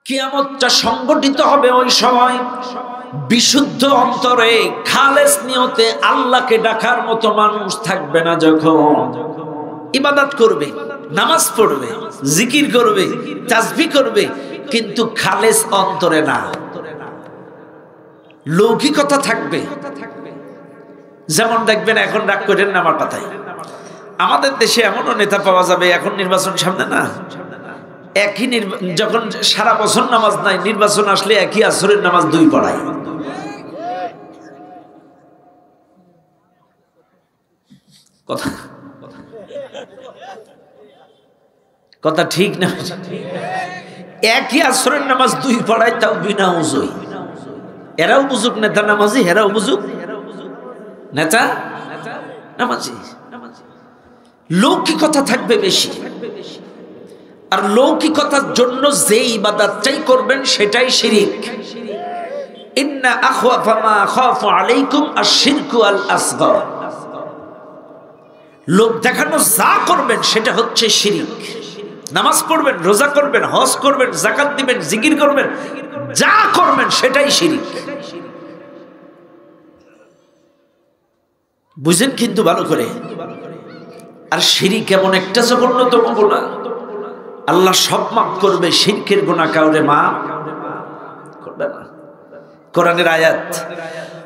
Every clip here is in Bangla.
কিয়ামতটা সংগঠিত হবে ওই সময় বিশুদ্ধ অন্তরে খালেস নিয়তে আল্লাহকে ডাকার মতো মানুষ থাকবে না। যখন ইবাদত করবে, নামাজ পড়বে, জিকির করবে, তাসবিহ করবে, কিন্তু খালেস অন্তরে না, লৌকিকতা থাকবে। যেমন দেখবেন, এখন রাগ করেন না আমার কথায়, আমাদের দেশে এমনও নেতা পাওয়া যাবে, এখন নির্বাচন সামনে না, একই যখন সারা বছর নামাজ নাই, নির্বাচন আসলে একই আসরের নামাজ 2 পড়ায়। কথা ঠিক না? একই আসরের নামাজ 2 পড়ায়, তাও বিনা উজুই। এরাও বুঝুক নেতা নামাজি, এরাও বুঝুক নেতা নামাজি। লৌকিকতা থাকবে বেশি, আর লৌকিকতার জন্য যে ইবাদতটাই করবেন সেটাই শিরক। ইন্না আখওয়াফা মা আখাফু আলাইকুম আশ-শিরকু আল আসগর। লোক দেখানো যা করবেন সেটা হচ্ছে শিরক। নামাজ পড়বেন, রোজা করবেন, হজ করবেন, যাকাত দিবেন, জিকির করবেন, যা করবেন সেটাই শিরক। বুঝেন কিন্তু ভালো করে। আর শিরক এমন একটা জঘন্যতম গুনাহ, আল্লাহ সব মাফ করবে, শিরকের গুনাহ কাউরে মাফ করবে না। কোরআনের আয়াত,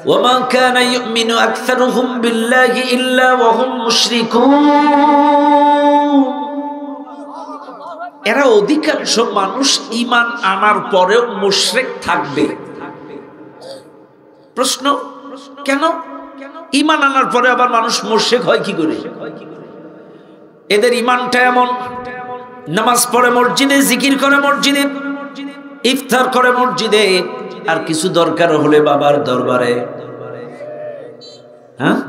ওয়ামা কানা ইউমিনু আকসারুহুম বিল্লাহি ইল্লা ওয়া হুম মুশরিকুন। এরা অধিকাংশ মানুষ ঈমান আনার পরেও মুশরিক থাকবে। প্রশ্ন, কেন ঈমান আনার পরে আবার মানুষ মুশরিক হয় কি করে? এদের ঈমানটা এমন, নামাজ পড়ে মসজিদে, জিকির করে মসজিদে, ইফতার করে মসজিদে, আর কিছু দরকার হলে বাবার দরবারে। হ্যাঁ,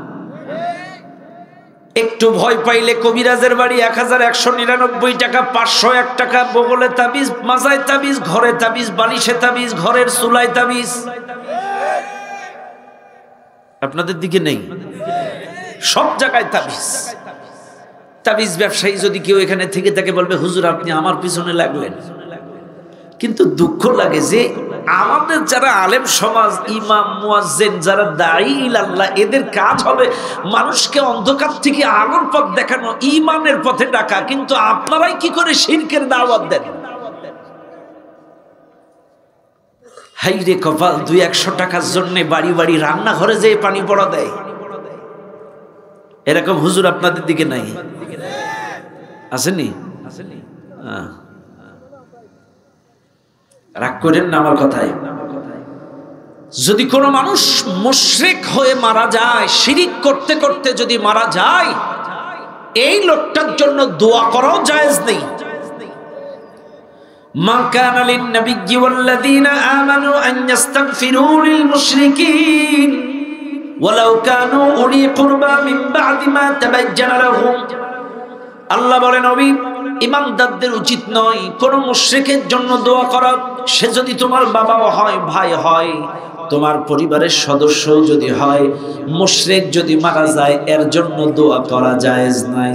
একটু ভয় পাইলে কবিরাজের বাড়ি 1199 টাকা, 501 টাকা, বগলে তাবিজ, মাজায় তাবিজ, ঘরে তাবিজ, বালিশে তাবিজ, ঘরের চুলায় তাবিজ। আপনাদের দিকে নেই? সব জায়গায় তাবিজ। তাবিজ ব্যবসায়ী যদি কেউ এখানে থেকে থাকে, বলবে হুজুর আপনি আমার পিছনে লাগলেন। কিন্তু দুঃখ লাগে যে আমাদের যারা আলেম সমাজ, ইমাম, মুয়াজ্জিন, যারা দাঈ ইলাল্লাহ, এদের কাজ হবে মানুষকে অন্ধকার থেকে আলোর পথ দেখানো, ঈমানের পথে ডাকা, কিন্তু আপনারাই কি করে শিরকের দাওয়াত দেন? হাইরে কপাল, 200-100 টাকার জন্য বাড়ি বাড়ি রান্নাঘরে যেয়ে পানি পড়া দেয়। এরকম হুজুর আপনাদের দিকে নাই? আসেনি? রাগ করেন না আমার কথায়। যদি কোনো মানুষ মুশরিক হয়ে মারা যায়, শিরিক করতে করতে যদি মারা যায়, এই লোকটার জন্য দোয়া করাও জায়েজ নেই। মা কানা লিন-নাবিয়্যি ওয়াল্লাযীনা আমানু আন ইস্তাগফিরু লিল-মুশরিকিন ওয়ালাউ কানু উলি কুরবা মিন বা'দি মা তাবায়্যানা লাহুম। আল্লাহ বলেন, নবী, ইমানদারদের উচিত নয় কোন মুশরিকের জন্য দোয়া করা। সে যদি তোমার বাবাও হয়, ভাই হয়, তোমার পরিবারের সদস্য যদি হয়, মুশরিক যদি মারা যায়, এর জন্য দোয়া করা জায়েজ নাই।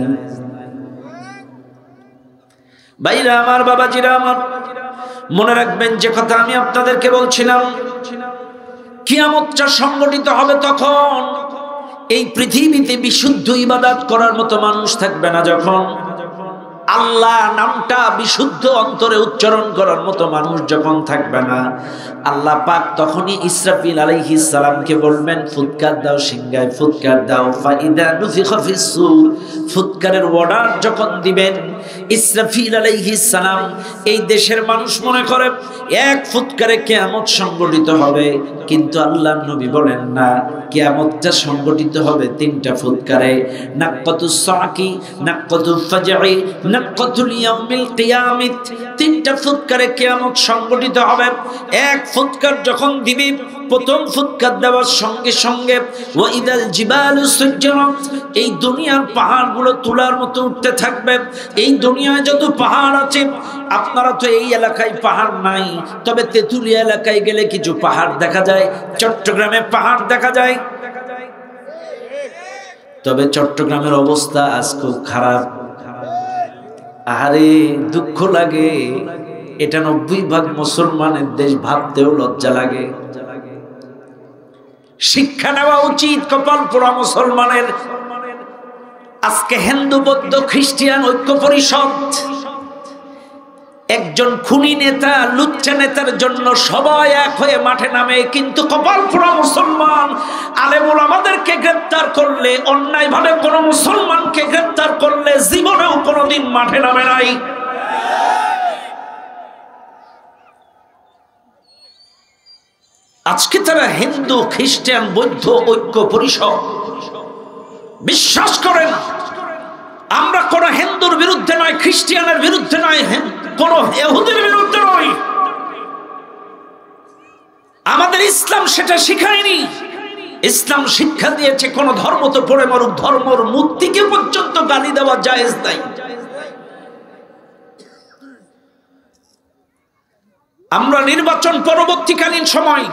ভাইরা আমার, বাবাজিরা আমার, মনে রাখবেন যে কথা আমি আপনাদেরকে বলছিলাম, কিয়ামতটা সংগঠিত হবে তখন এই পৃথিবীতে বিশুদ্ধ ইবাদত করার মতো মানুষ থাকবে না। যখন আল্লাহ নামটা বিশুদ্ধ অন্তরে উচ্চারণ করার মতো মানুষ যখন থাকবে না, আল্লাহ পাক তখনই ইসরাফিল আলাইহিস সালামকে বলবেন, ফুৎকার দাও, সিংহায় ফুৎকার দাও। ফাইদা নুফিখা ফিস-সূর, ফুৎকারের অর্ডার যখন দিবেন ইসরাফিল আলাইহিস সালাম, এই দেশের মানুষ মনে করে এক ফুৎকারে কিয়ামত সংগঠিত হবে, কিন্তু আল্লাহর নবী বলেন না, কিয়ামতটা সংগঠিত হবে 3টা ফুৎকারে। নাক্কাতুস সাকি, নাক্কাতুল ফাজঈ, নাক্কাতুল ইয়াউমিল কিয়ামত। 3টা ফুৎকারে কিয়ামত সংগঠিত হবে। এক ফুৎকার যখন দিবি, প্রথম ফুৎকার দেওয়ার সঙ্গে সঙ্গে ওয়াইদাল জিবালু সুজ্জিরাত, এই দুনিয়ার পাহাড়গুলো তুলার মতো উঠতে থাকবে। এই দুনিয়ায় যত পাহাড় আছে, আপনারা তো এই এলাকায় পাহাড় নাই, তবে তেঁতুলিয়া এলাকায় গেলে কিছু পাহাড় দেখা যায়, চট্টগ্রামে পাহাড় দেখা যায়। তবে চট্টগ্রামের অবস্থা আজ খুব খারাপ। আরে দুঃখ লাগে, এটা 90% মুসলমানের দেশ, ভাবতেও লজ্জা লাগে। শিক্ষা নেওয়া উচিত কপাল পোড়া মুসলমানের। আজকে হিন্দু বৌদ্ধ খ্রিস্টান ঐক্য পরিষদ একজন খুনি নেতা লুচ্চা নেতার জন্য সবাই এক হয়ে মাঠে নামে, কিন্তু কপাল পোড়া মুসলমান আলেমুল আমাদেরকে গ্রেফতার করলে, অন্যায়ভাবে কোন মুসলমানকে গ্রেফতার করলে জীবনেও কোনোদিন মাঠে নামে নাই। আজকে তারা হিন্দু খ্রিস্টান বৌদ্ধ ঐক্য পরিষদ বিশ্বাস করেন আমরা কোন হিন্দুর বিরুদ্ধে নয়, খ্রিস্টানের বিরুদ্ধে নয়, কোন ইহুদির বিরুদ্ধে নয়। আমাদের ইসলাম সেটা শিখায়নি। ইসলাম শিক্ষা দিয়েছে কোন ধর্ম তো পড়ে মরুক, ধর্মর মূর্তিকে পর্যন্ত গালি দেওয়া জায়েজ নাই। আমরা নির্বাচন পরবর্তীকালীন সময়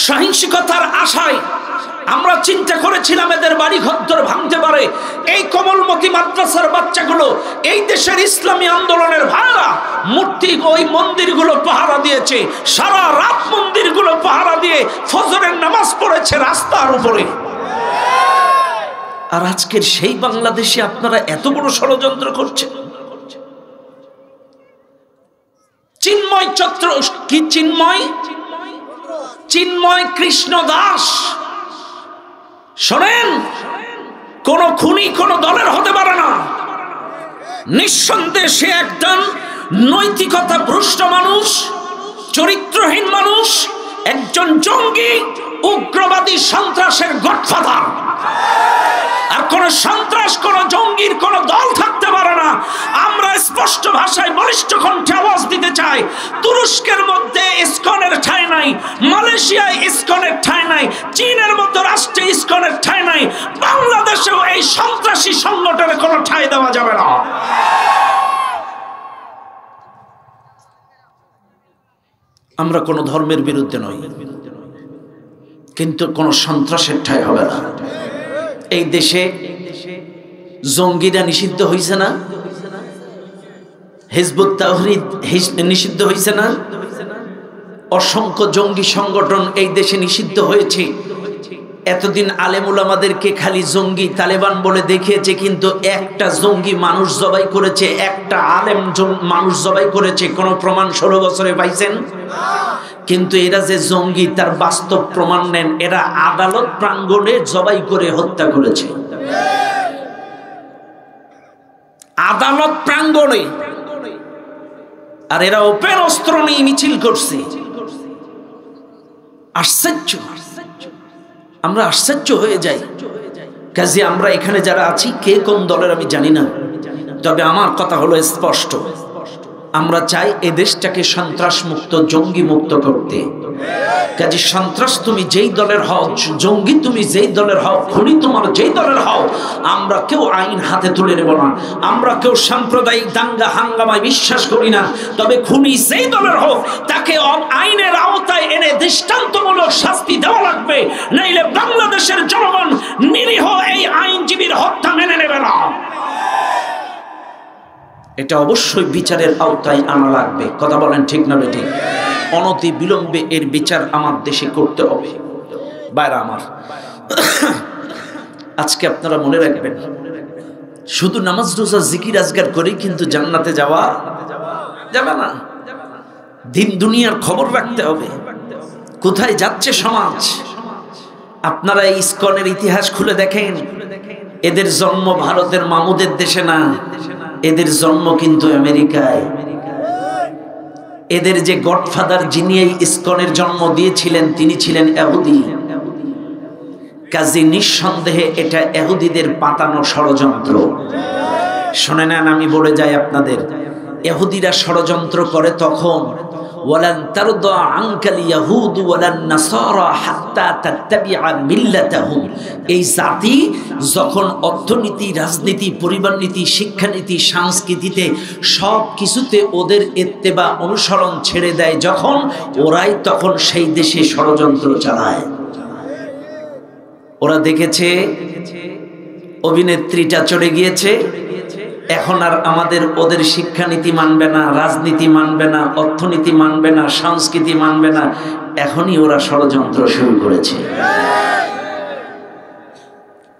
সহিংসতার আশায় আমরা চিন্তা করেছিলাম এদের বাড়ি ঘর ভাঙতে পারে। এই কমলমতি মাদ্রাসার বাচ্চাগুলো এই দেশের ইসলামী আন্দোলনের ভাইরা মূর্তি ওই মন্দিরগুলো পাহারা দিয়েছে, সারা রাত মন্দিরগুলো পাহারা দিয়ে ফজরের নামাজ পড়েছে রাস্তার উপরে। আর আজকের সেই বাংলাদেশে আপনারা এত বড় ষড়যন্ত্র করছেন। চিন্ময় চত্র কি চিন্ময় কৃষ্ণ দাস, শোনেন, কোন খুনি কোন দলের হতে পারে না। নিঃসন্দেহে সে একজন নৈতিকতা ভ্রষ্ট মানুষ, চরিত্রহীন মানুষ, একজন জঙ্গি উগ্রবাদী সন্ত্রাসের গডফাদার। আর কোন সন্ত্রাস কোন জঙ্গির কোন দল থাকতে পারে না। আমরা স্পষ্ট ভাষায় বলিষ্ঠ কণ্ঠে আওয়াজ দিতে চাই, তুরস্কের মধ্যে ইসকনের ঠাঁই নাই, মালয়েশিয়ায় ইসকনের ঠাঁই নাই, চীনের মতো রাষ্ট্রে ইসকনের ঠাঁই নাই, বাংলাদেশেও এই সন্ত্রাসী সংগঠনের কোনো ঠাঁই দেওয়া যাবে না। আমরা কোন ধর্মের বিরুদ্ধে নই, কিন্তু কোন সন্ত্রাসের ঠাঁই হবে না। এই দেশে জঙ্গিরা নিষিদ্ধ হয়েছে না? হিজবুত তাহরিদ নিষিদ্ধ হয়েছে না? অসংখ্য জঙ্গি সংগঠন এই দেশে নিষিদ্ধ হয়েছে। এতদিন আলেম উলামাদেরকে খালি জঙ্গি তালেবান বলে দেখিয়েছে, কিন্তু একটা জঙ্গি মানুষ জবাই করেছে, একটা আলেম মানুষ জবাই করেছে, কোন প্রমাণ 16 বছরে পাইছেন? কিন্তু এরা যে জঙ্গি তার বাস্তব প্রমাণ নেন, এরা আদালত প্রাঙ্গণে জবাই করে হত্যা করেছে। আদালত প্রাঙ্গণে। আর এরা ওপেন অস্ত্র নিয়ে মিছিল করছে। আশ্চর্য, আমরা আশ্চর্য হয়ে যাই। কাজে আমরা এখানে যারা আছি কে কোন দলের আমি জানি না, তবে আমার কথা হলো স্পষ্ট, আমরা চাই এ দেশটাকে সন্ত্রাস মুক্ত, জঙ্গি মুক্ত করতে। কাজে সন্ত্রাস তুমি যেই দলের হও, জঙ্গি তুমি যেই দলের হও, খুনি তোমার যেই দলের হও, আমরা কেউ আইন হাতে তুলে নেব না। আমরা কেউ সাম্প্রদায়িক দাঙ্গা হাঙ্গামায় বিশ্বাস করি না। তবে খুনি যেই দলের হোক তাকে আইনের আওতায় এনে দৃষ্টান্তমূলক শাস্তি দেওয়া লাগবে, নাইলে বাংলাদেশের জনগণ নিরীহ এই আইনজীবীর হত্যা মেনে নেবে না। এটা অবশ্যই বিচারের আওতায় আনা লাগবে। কথা বলেন ঠিক না বেঠিক? অনতি বিলম্বে এর বিচার আমার দেশে করতে হবে। বাইরে আমার আজকে আপনারা মনে রাখবেন, শুধু নামাজ রোজা জিকির আজগার করেই কিন্তু জান্নাতে যাওয়া যাবে না। দিন দুনিয়ার খবর রাখতে হবে, কোথায় যাচ্ছে সমাজ। আপনারা এই ইসকনের ইতিহাস খুলে দেখেন, এদের জন্ম ভারতের মামুদের দেশে না, এদের জন্ম কিন্তু আমেরিকায়। এদের যে গডফাদার, যিনি এই ইসকনের জন্ম দিয়েছিলেন, তিনি ছিলেন ইহুদি। কাজে নিঃসন্দেহে এটা ইহুদিদের পাতানো ষড়যন্ত্র। শুনে নেন, আমি বলে যাই আপনাদের, ইহুদিরা ষড়যন্ত্র করে তখন, ওয়ালান তারদা আনকাল ইয়াহুদ ওয়ালান নাসারা হাত্তা তাত্তাবিআ মিল্লাতাহুম। এই জাতি যখন অর্থনীতি, রাজনীতি, পরিবার নীতি, শিক্ষানীতি, সংস্কৃতিতে সব কিছুতে ওদের ইত্তেবা অনুসরণ ছেড়ে দেয় যখন, ওরাই তখন সেই দেশে ষড়যন্ত্র চালায়। ওরা দেখেছে অভিনেত্রীটা চলে গিয়েছে, এখন আর আমাদের ওদের শিক্ষানীতি মানবে না, রাজনীতি মানবে না, অর্থনীতি মানবে না, সংস্কৃতি মানবে না। এখনই ওরা ষড়যন্ত্র শুরু করেছে।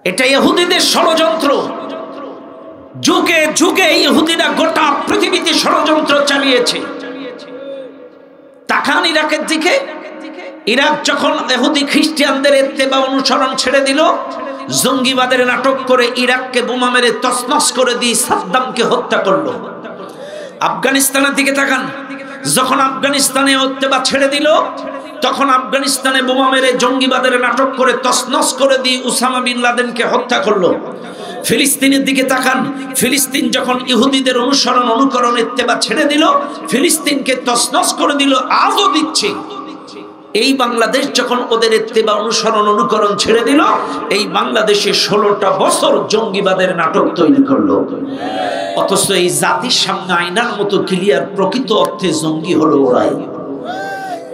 এটা ইহুদিদের ষড়যন্ত্র। যুগে যুগে ইহুদিরা গোটা পৃথিবীতে ষড়যন্ত্র চালিয়েছে। তাকান ইরাকের দিকে। ইরাক যখন ইহুদি খ্রিস্টানদের ইত্তেবা অনুসরণ ছেড়ে দিল, জঙ্গিবাদের নাটক করে ইরাককে বোমা মেরে তছনছ করে দিয়ে সাদ্দামকে হত্যা করলো। আফগানিস্তানের দিকে তাকান, যখন আফগানিস্তানে ইত্তেবা ছেড়ে দিল, তখন আফগানিস্তানে বোমা মেরে জঙ্গিবাদের নাটক করে তছনছ করে দিয়ে উসামা বিন লাদেনকে হত্যা করলো। ফিলিস্তিনের দিকে তাকান, ফিলিস্তিন যখন ইহুদিদের অনুকরণ ইত্তেবা ছেড়ে দিল, ফিলিস্তিনকে তছনছ করে দিল, আজও দিচ্ছে। এই বাংলাদেশ যখন ওদের ইত্তেবা অনুকরণ ছেড়ে দিল, এই বাংলাদেশে 16টা বছর জঙ্গিবাদের নাটক তৈরি করলো। অথচ এই জাতির সামনে আয়নার মতো ক্লিয়ার প্রকৃত অর্থে জঙ্গি হলো ওরাই।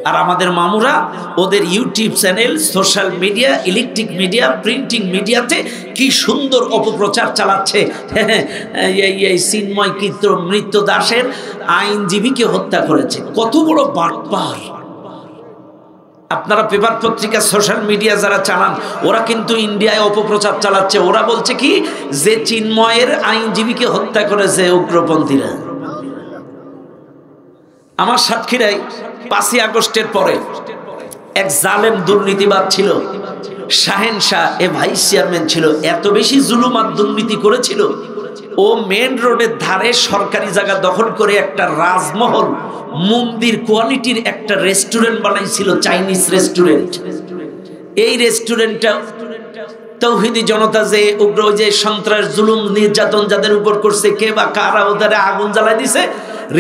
আর আমাদের মামুরা ওদের YouTube channel, social media, electric media, printing মিডিয়াতে কি সুন্দর অপপ্রচার চালাচ্ছে। এই চিন্ময় মৃত্যু দাসের আইনজীবীকে হত্যা করেছে। কত বড় বাটপার! আপনারা পেপার পত্রিকা, সোশ্যাল মিডিয়া যারা চালান, ওরা কিন্তু ইন্ডিয়ায় অপপ্রচার চালাচ্ছে। ওরা বলছে কি যে চিন্ময়ের আইনজীবীকে হত্যা করেছে উগ্রপন্থীরা। আমার সাতক্ষীরায় 5ই আগস্টের পরে এক জালেম দুর্নীতিবাদ ছিল, শাহেন শাহ, এ ভাইস চেয়ারম্যান ছিল। এত বেশি জুলুম আর দুর্নীতি করেছিল, ও মেন রোডের ধারে সরকারি জায়গা দখল করে একটা রাজমহল, মন্দির কোয়ালিটির একটা রেস্টুরেন্ট বানাইছিল, চাইনিজ রেস্টুরেন্ট। এই রেস্টুরেন্টটা তৌহিদি জনতা যে উগ্র, যে সন্ত্রাস, জুলুম, নির্যাতন যাদের উপর করছে, কে বা কারা ওদের আগুন জ্বালাই দিছে।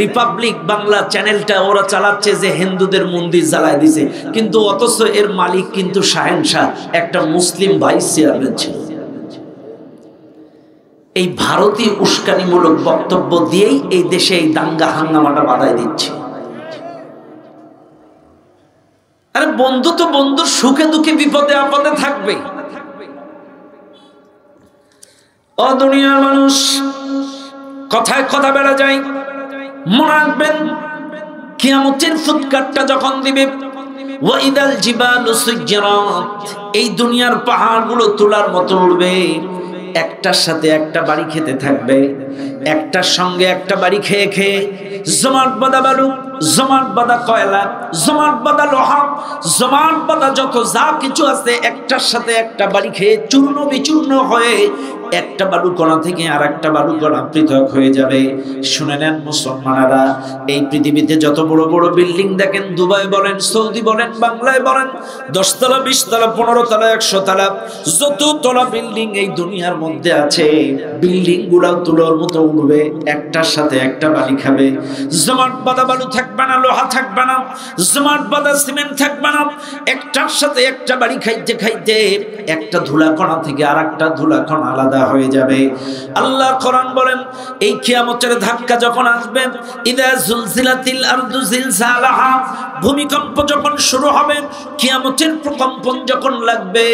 রিপাবলিক বাংলা চ্যানেলটা ওরা চালাচ্ছে যে হিন্দুদের মন্দির জ্বালায় দিছে, কিন্তু অথচ এর মালিক কিন্তু শাহেন শাহ, একটা মুসলিম ভাইস চেয়ারম্যান ছিল। এই ভারতীয় উস্কানিমূলক বক্তব্য দিয়েই এই দেশে এই দাঙ্গা হাঙ্গামাটা বাধাই দিচ্ছে। আরে বন্ধু তো বন্ধুর সুখে দুঃখে বিপদে আপদে থাকবে। ও দুনিয়ার মানুষ, কথায় কথা বেড়া যায়। মনে রাখবেন, কিয়ামতের ফুৎকারটা যখন দিবে, ওয়াইদাল জিবালু সুজ্জিরাত, এই দুনিয়ার পাহাড়গুলো তোলার মতো উড়বে, একটার সাথে একটা বাড়ি খেতে থাকবে, একটার সঙ্গে একটা বাড়ি খেয়ে খেয়ে জমাট বাঁধা বালু, জমাট বাঁধা কয়লা, জমাট বাঁধা লোহা, জমাট বাঁধা যত যা কিছু আছে, একটার সাথে একটা বাড়ি খেয়ে চূর্ণ বিচূর্ণ হয়ে একটা বালুকণা থেকে আর একটা বালুকণা পৃথক হয়ে যাবে। শুনে নেন মুসলমানেরা, এই পৃথিবীতে যত বড় বড় বিল্ডিং দেখেন, দুবাই বলেন, সৌদি বলেন, বাংলায় বলেন, 10 তলা, 20 তলা, 15 তলা, 100 তলা, যত তলা বিল্ডিং এই দুনিয়ার মধ্যে আছে, বিল্ডিং গুলা তুলোর মতো উঠবে, একটার সাথে একটা বালি খাবে। জমাট বাঁধা বালু থাকবে না, লোহা থাকবে না, জমাট বাঁধা সিমেন্ট থাকবে না, একটার সাথে একটা বাড়ি খাইতে খাইতে একটা ধুলাকণা থেকে আর একটা ধুলাকণা আলাদা হয়ে যাবে। আল্লাহ কোরআন বলেন, এই কিয়ামতের ধাক্কা যখন আসবে, ইদা জুলজিলাতিল আরদু জিলজালাহা, ভূমিকম্প যখন শুরু হবে, কিয়ামতের প্রকম্পন যখন লাগবে,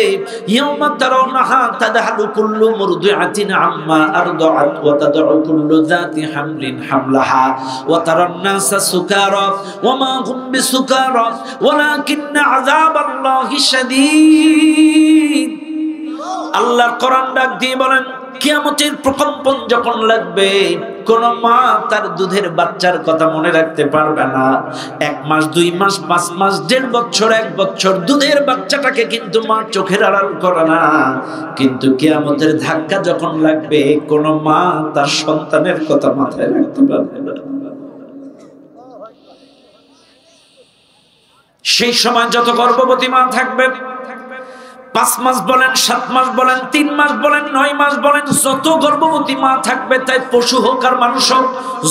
ইয়াউমা তারাউনাহা তাদহালু কুল্লু মুরদিআতিন আম্মা আরদাআত ওয়া তাদউ কুল্লু যাতি হামলিন হামলাহা ওয়া তারান নাসা সুকারা ওয়া মা হুম বিসুকারা ওয়ালাকিন্না আযাবাল্লাহি শাদীদ। আল্লাহর কোরআন ডাক দিয়ে বলেন, কিয়ামতের প্রকম্পন যখন লাগবে, কোন মা তার দুধের বাচ্চার কথা মনে রাখতে পারবে না। 1 মাস, 2 মাস, 5 মাস, 1.5 বছর, 1 বছর দুধের বাচ্চাটাকে কিন্তু মা চোখের আড়াল করে না। কিন্তু কিয়ামতের ধাক্কা যখন লাগবে, কোন মা তার সন্তানের কথা মাথায় রাখতে পারবে না। সেই সময় যত গর্ভবতী মা থাকবে, 5 মাস বলেন, 7 মাস বলেন, 3 মাস বলেন, 9 মাস বলেন, যত গর্ভবতী মা থাকবে, তাই পশু হোক আর মানুষ হোক,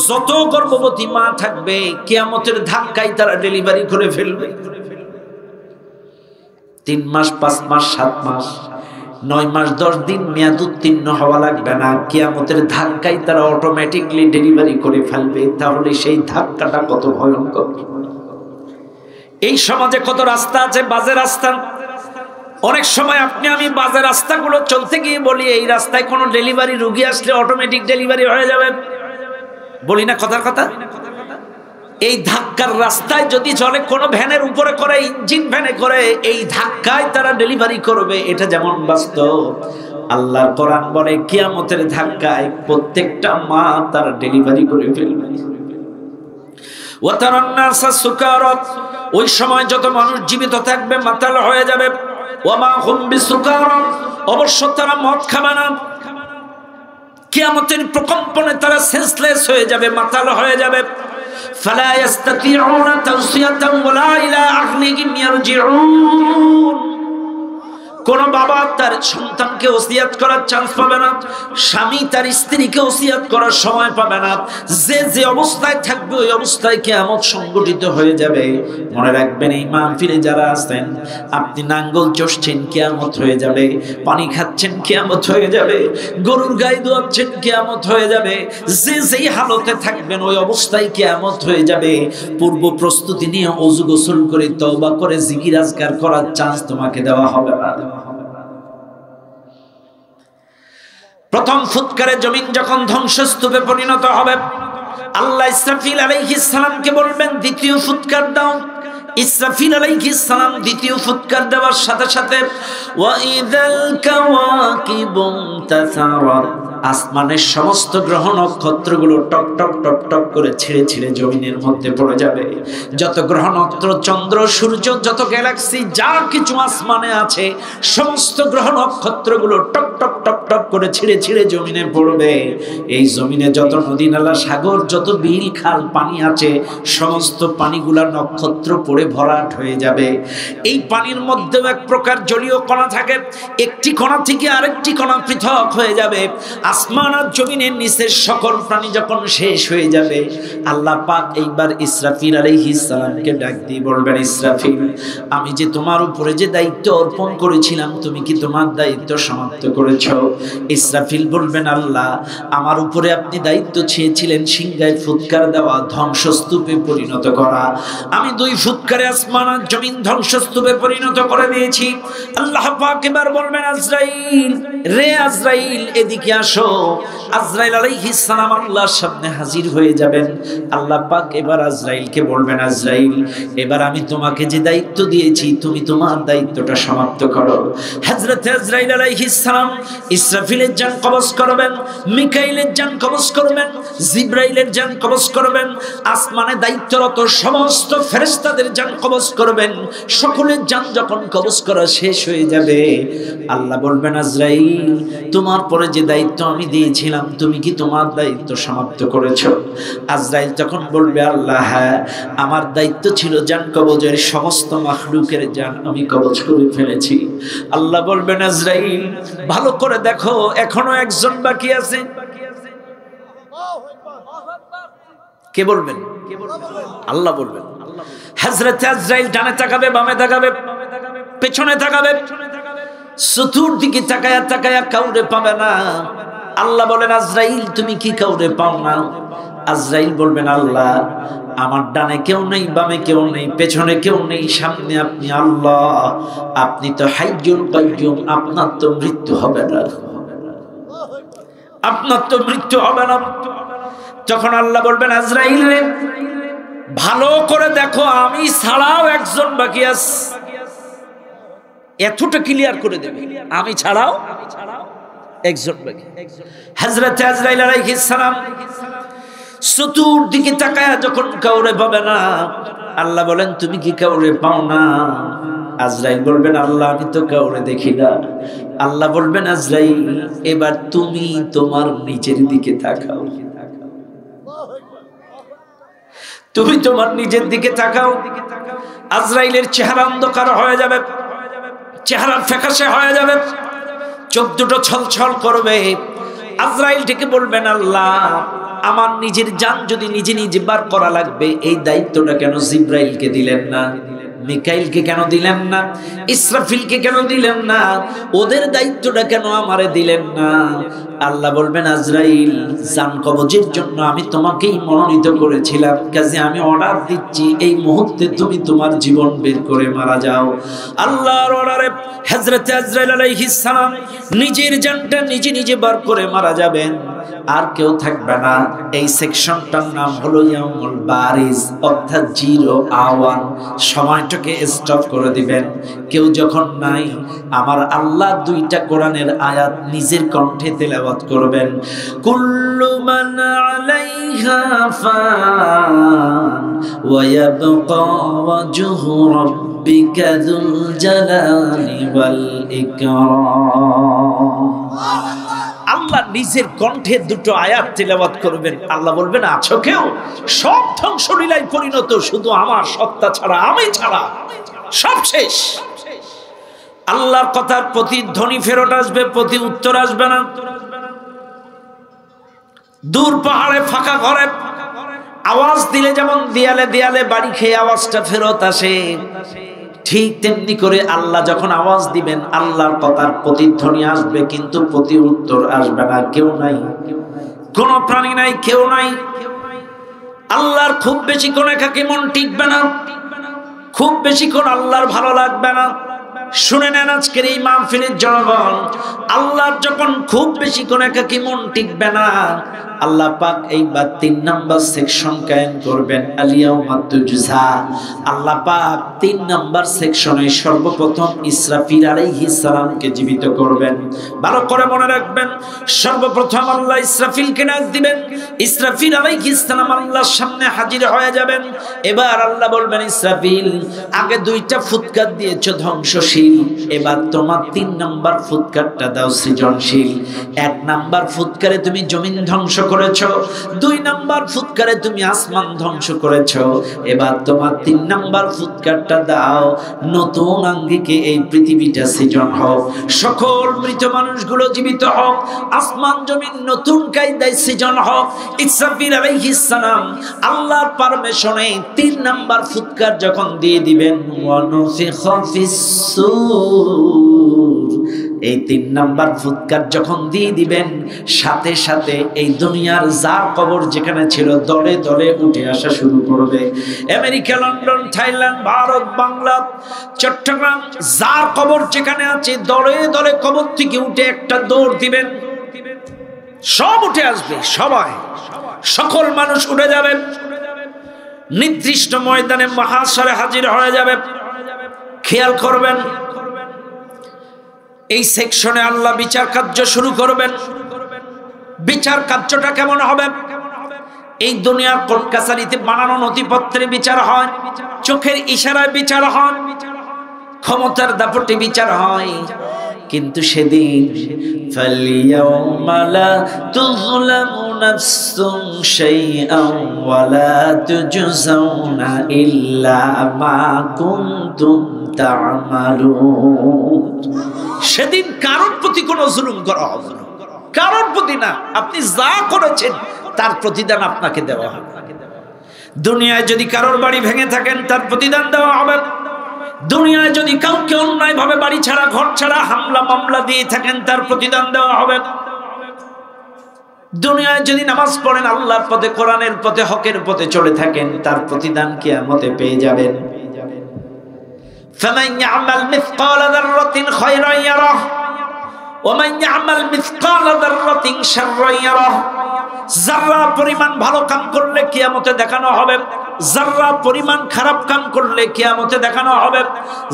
যত গর্ভবতী মা থাকবে, কিয়ামতের ধাক্কায় তারা ডেলিভারি করে ফেলবে। 3 মাস, 5 মাস, 7 মাস, 9 মাস, 10 দিন মেয়াদ উত্তীর্ণ হওয়া লাগবে না, কিয়ামতের ধাক্কায় তারা অটোমেটিকলি ডেলিভারি করে ফেলবে। তাহলে সেই ধাক্কাটা কত ভয়ঙ্কর! এই সমাজে কত রাস্তা আছে, বাজে রাস্তা। অনেক সময় আপনি আমি বাজার রাস্তাগুলো চলতে গিয়ে বলি এই রাস্তায় কোনো ডেলিভারি রোগী আসলে অটোমেটিক ডেলিভারি হয়ে যাবে, বলি না কথার কথা? এই ধাক্কার রাস্তায় যদি চলে কোনো ভ্যানের উপরে করে, ইঞ্জিন ভ্যানে করে, এই ধাক্কায় তারা ডেলিভারি করবে, এটা যেমন বাস্তব। আল্লাহর কোরআন বলে কিয়ামতের ধাক্কায় প্রত্যেকটা মা তারা ডেলিভারি করে ফেলবে। ওয়াতারান নাসা সুকারা, ওই সময় যত মানুষ জীবিত থাকবে মাতাল হয়ে যাবে। ওয়ামা হুম বিসুকারা, অবশ্য তারা মদ খাবে না। কিয়ামতের প্রকম্পনে তারা সেন্সলেস হয়ে যাবে, মাতাল হয়ে যাবে। ফালা ইস্তাতিউনা তাওসিয়াতান ওয়ালা ইলা আহলিহিম ইয়ারজিউন। কোন বাবা তার সন্তানকে ওসিয়াত করার চান্স পাবে না, স্বামী তার স্ত্রীকে ওসিয়াত করার সময় পাবে না। যে যে অবস্থায় থাকবে ওই অবস্থায় কিয়ামত সংগঠিত হয়ে যাবে। মনে রাখবেন, এই মাহফিলে যারা আছেন, আপনি নাঙ্গল চষছেন কিয়ামত হয়ে যাবে, পানি খাচ্ছেন কিয়ামত হয়ে যাবে, গরুর গায়ে দোয়াচ্ছেন কিয়ামত হয়ে যাবে। যে যেই হালতে থাকবেন ওই অবস্থায় কিয়ামত হয়ে যাবে। পূর্ব প্রস্তুতি নিয়ে ওযু গোসল করে তওবা করে জিকির আজকার করার চান্স তোমাকে দেওয়া হবে না। প্রথম ফুৎকারে জমিন যখন ধ্বংসস্তূপে পরিণত হবে, আল্লাহ ইসরাফিল আলাইহিস সালামকে বলবেন দ্বিতীয় ফুৎকার দাও। ইসরাফিল আলাইহিস সালাম দ্বিতীয় ফুৎকার দেওয়ার সাথে সাথে ওয়া ইযাল কাওয়াকিবু তাসারাত, আসমানের সমস্ত গ্রহ নক্ষত্রগুলো টপ টপ টপ টপ করে ছিঁড়ে ছিঁড়ে জমিনের মধ্যে পড়ে যাবে। যত গ্রহ নক্ষত্র, চন্দ্র, সূর্য, যত গ্যালাক্সি যা কিছু আসমানে আছে, সমস্ত গ্রহ নক্ষত্রগুলো টপ টপ টপ টপ করে ছিঁড়ে ছিঁড়ে জমিনে পড়বে। এই জমিনে যত নদী নালা, সাগর, যত বিল খাল পানি আছে, সমস্ত পানিগুলা নক্ষত্র পড়ে ভরাট হয়ে যাবে। এই পানির মধ্যে এক প্রকার জলীয় কণা থাকে, একটি কণা থেকে আরেকটি কণা পৃথক হয়ে যাবে। আসমান আর জমিনের নিচের সকল প্রাণী যখন শেষ হয়ে যাবে, আল্লাহ পাক এইবার ইসরাফিল আলাইহিস সালামকে ডাক দিয়ে বলবেন, ইসরাফিল, আমি যে তোমার উপরে যে দায়িত্ব অর্পণ করেছিলাম, তুমি কি তোমার দায়িত্ব সমাপ্ত করেছো? ইসরাফিল বলবেন, আল্লাহ, আমার উপরে আপনি দায়িত্ব চেয়েছিলেন সিংহায় ফুৎকার দেওয়া, ধ্বংসস্তূপে পরিণত করা। আমি 2 ফুৎকারে আসমান আর জমিন ধ্বংসস্তূপে পরিণত করে দিয়েছি। আল্লাহ পাক এবার বলবেন, আজরাইল রে, আজরাইল এদিকে আসো। আজরাইল আলাইহিস সালাম আল্লাহর সামনে হাজির হয়ে যাবেন। আল্লাহ পাক এবার আজরাইলকে বলবেন, আজরাইল, এবার আমি তোমাকে যে দায়িত্ব দিয়েছি, তুমি তোমার দায়িত্বটা সমাপ্ত করো। হযরত আজরাইল আলাইহিস সালাম ইসরাফিলের জান কবজ করবেন, মিকাইলের জান কবজ করবেন, জিবরাইলের জান কবজ করবেন, আসমানে দায়িত্বরত সমস্ত ফেরেশতাদের জান কবজ করবেন। সকলের জান যখন কবজ করা শেষ হয়ে যাবে, আল্লাহ বলবেন, আজরাইল, তোমার পরে যে দায়িত্ব আমি দিয়েছিলাম, তুমি কি তোমার দায়িত্ব সমাপ্ত করেছো? আজরাইল তখন বলবে, আল্লাহ, হ্যাঁ, আমার দায়িত্ব ছিল জান কবজের, সমস্ত মাখলুকের জান আমি কবজ করে ফেলেছি। আল্লাহ বলবেন, আজরাইল, ভালো করে দেখো, এখনো একজন বাকি আছে। কে বলবেন? আল্লাহ বলবেন। হযরত আজরাইল ডানে তাকাবে, বামে তাকাবে, পেছনে তাকাবে, চতুর্দিকে তাকায়া তাকায়া কাউরে পাবে না। আল্লাহ বলেন, আজরাইল, তুমি কি কাউরে পাও না? আজরাইল বলবেন, আল্লাহ, আমার ডানে কেউ নেই, বামে কেউ নেই, পেছনে কেউ নেই, সামনে আপনি আল্লাহ, আপনি তো হাইয়ুল কাইয়ুম, আপনার তো মৃত্যু হবে না, আপনার তো মৃত্যু হবে না। তখন আল্লাহ বলবেন, আজরাইল রে, ভালো করে দেখো, আমি ছাড়াও একজন বাকি আছে। এতটা ক্লিয়ার করে দেবে, আমি ছাড়াও একজন বাকি। হযরত আজরাইল আলাইহিস সালাম চতুর্দিকে তাকায়া যখন কাউরে পাবে না, আল্লাহ বলেন, তুমি কি কাউরে পাও না? আজরাইল বলবেন, আল্লাহ, আমি তো কাউরে দেখি না। আল্লাহ বলবেন, আজরাইল, এবার তুমি তোমার নিজের দিকে তাকাও, তুমি তোমার নিজের দিকে তাকাও। আজরাইলের চেহারা অন্ধকার হয়ে যাবে, চেহারা ফ্যাকাশে হয়ে যাবে, চোখ দুটো ছলছল করবে। আজরাইল থেকে বলবেন, আল্লাহ, আমার নিজের জান যদি নিজে নিজে বার করা লাগবে, এই দায়িত্বটা কেন জিবরাইলকে দিলেন না? মিকাইলকে কেন দিলেন না? ইসরাফিলকে কেন দিলেন না? ওদের দায়িত্বটা কেন আমারে দিলেন না? আল্লাহ বলবেন, আজরাইল, জান কবজের জন্য আমি তোমাকেই মনোনীত করেছিলাম, কাজে আমি অর্ডার দিচ্ছি এই মুহূর্তে তুমি তোমার জীবন বের করে মারা যাও। আল্লাহর অর্ডারে হযরত আজরাইল আলাইহিস সালাম নিজের জানটা নিজে নিজে বার করে মারা যাবেন, আর কেউ থাকবে না। এই সেকশনটার নাম হলো ইয়াউমুল বারিজ, অর্থাৎ 0 সময়টাকে স্টপ করে দিবেন। কেউ যখন নাই, আমার আল্লাহ 2টা কোরআনের আয়াত নিজের কণ্ঠে তেলাওয়াত করবেন। কুল্লু মান আলাইহা ফান ওয়া ইয়াবকা ওয়াজহু রাব্বিকা যুল জালালি ওয়াল ইকরাম। আল্লাহ নিজের কণ্ঠে 2টো আয়াত তেলাওয়াত করবেন। আল্লাহ বলবেন, আছো কেউ? সব ধ্বংসলীলায় পরিণত, শুধু আমার সত্তা ছাড়া, আমি ছাড়া সব শেষ। আল্লাহর কথার প্রতিধ্বনি ফেরত আসবে, প্রতি উত্তর আসবে না। দূর পাহাড়ে ফাঁকা ঘরে আওয়াজ দিলে যেমন দেয়ালে দেয়ালে বাড়ি খেয়ে আওয়াজটা ফেরত আসে, ঠিক তেমনি করে আল্লাহ যখন আওয়াজ দিবেন, আল্লাহর কথার প্রতিধ্বনি আসবে, কিন্তু প্রতি উত্তর আসবে না। কেউ নাই, কোন প্রাণী নাই, কেউ নাই। আল্লাহর খুব বেশি কোন একাকী মন টিকবে না, খুব বেশি কোন আল্লাহর ভালো লাগবে না। শুনে নেন আজকের এই মাহফিলের জনগণ, আল্লাহর যখন খুব বেশি কোন একাকী মন টিকবে না, আল্লাহ পাক এইবার 3 নাম্বার সেকশন কায়েম করবেন, আলিয়াউমা তুজজা। আল্লাহ পাক 3 নাম্বার সেকশনে সর্বপ্রথম ইসরাফিল আলাইহিস সালামকে জীবিত করবেন। ভালো করে মনে রাখবেন, সর্বপ্রথম আল্লাহ ইসরাফিলকে ডাক দিবেন। ইসরাফিল আলাইহিস সালাম আল্লাহর সামনে হাজির হয়ে যাবেন। এবার আল্লাহ বলবেন, ইসরাফিল, আগে 2টা ফুৎকার দিয়েছো ধ্বংসশীল, এবার তোমার 3 নাম্বার ফুৎকারটা দাও সৃজনশীল। 1 নাম্বার ফুৎকারে তুমি জমিন ধ্বংস করেছো, 2 নাম্বার ফুৎকারে তুমি আসমান ধ্বংস করেছো, এবার তোমার 3 নাম্বার ফুৎকারটা দাও, নতুন আঙ্গিকে এই পৃথিবীটা সৃজন হোক, সকল মৃত মানুষগুলো জীবিত হোক, আসমান জমিন নতুন কায়দায় সৃজন হোক। ইসরাফিল আলাইহিস সালাম আল্লাহর পারমিশনে 3 নাম্বার ফুৎকার যখন দিয়ে দিবেন, ওয়ানুফিখা ফিস সূর, এই 3 নাম্বার ফুৎকার যখন দিয়ে দিবেন, সাথে সাথে এই দুনিয়ার যা কবর যেখানে ছিল দলে দলে উঠে আসা শুরু করবে। America, London, Thailand, Bharat, Bangla, Chittagong, যার কবর যেখানে আছে দলে দলে কবর থেকে উঠে একটা দৌড় দিবেন, সব উঠে আসবে। সবাই, সকল মানুষ উঠে যাবেন, নির্দিষ্ট ময়দানে মহাশরে হাজির হয়ে যাবে। খেয়াল করবেন, এই সেকশনে আল্লাহ বিচার কার্য শুরু করবেন। বিচার কার্যটা কেমন হবে? এই দুনিয়ার কোর্ট কাছারিতে বানানো নথিপত্রে বিচার হয়, চোখের ইশারায় বিচার হয়, ক্ষমতার দাপটে বিচার হয়, কিন্তু সেদিন ফালিয়াউমা লা তুযলামু নাফসুন শাইআন ওয়া লা তুজজাউনা ইল্লা মা কুনতুম তা'মালুন। সেদিন কারোর প্রতি কোনো জুলুম করা হবে না, কারোর প্রতি না। আপনি যা করেছেন তার প্রতিদান আপনাকে দেওয়া হবে। দুনিয়ায় যদি কারোর বাড়ি ভেঙে থাকেন তার প্রতিদান দেওয়া হবে। দুনিয়ায় যদি কাউকে অন্যায় ভাবে বাড়ি ছাড়া ঘর ছাড়া হামলা মামলা দিয়ে থাকেন তার প্রতিদান দেওয়া হবে। দুনিয়ায় যদি নামাজ পড়েন, আল্লাহর পথে, কোরআনের পথে, হকের পথে চলে থাকেন, তার প্রতিদান কিয়ামতে পেয়ে যাবেন। ফামান ইয়ামাল মিসকালা যাররাতিন খায়রান ইয়ারাহ ওয়া মান ইয়ামাল মিসকালা যাররাতিন শাররান ইয়ারাহ। যারা পরিমাণ ভালো কাম করলে কিয়ামতে দেখানো হবে, যারা পরিমাণ খারাপ কাম করলে কিয়ামতে দেখানো হবে।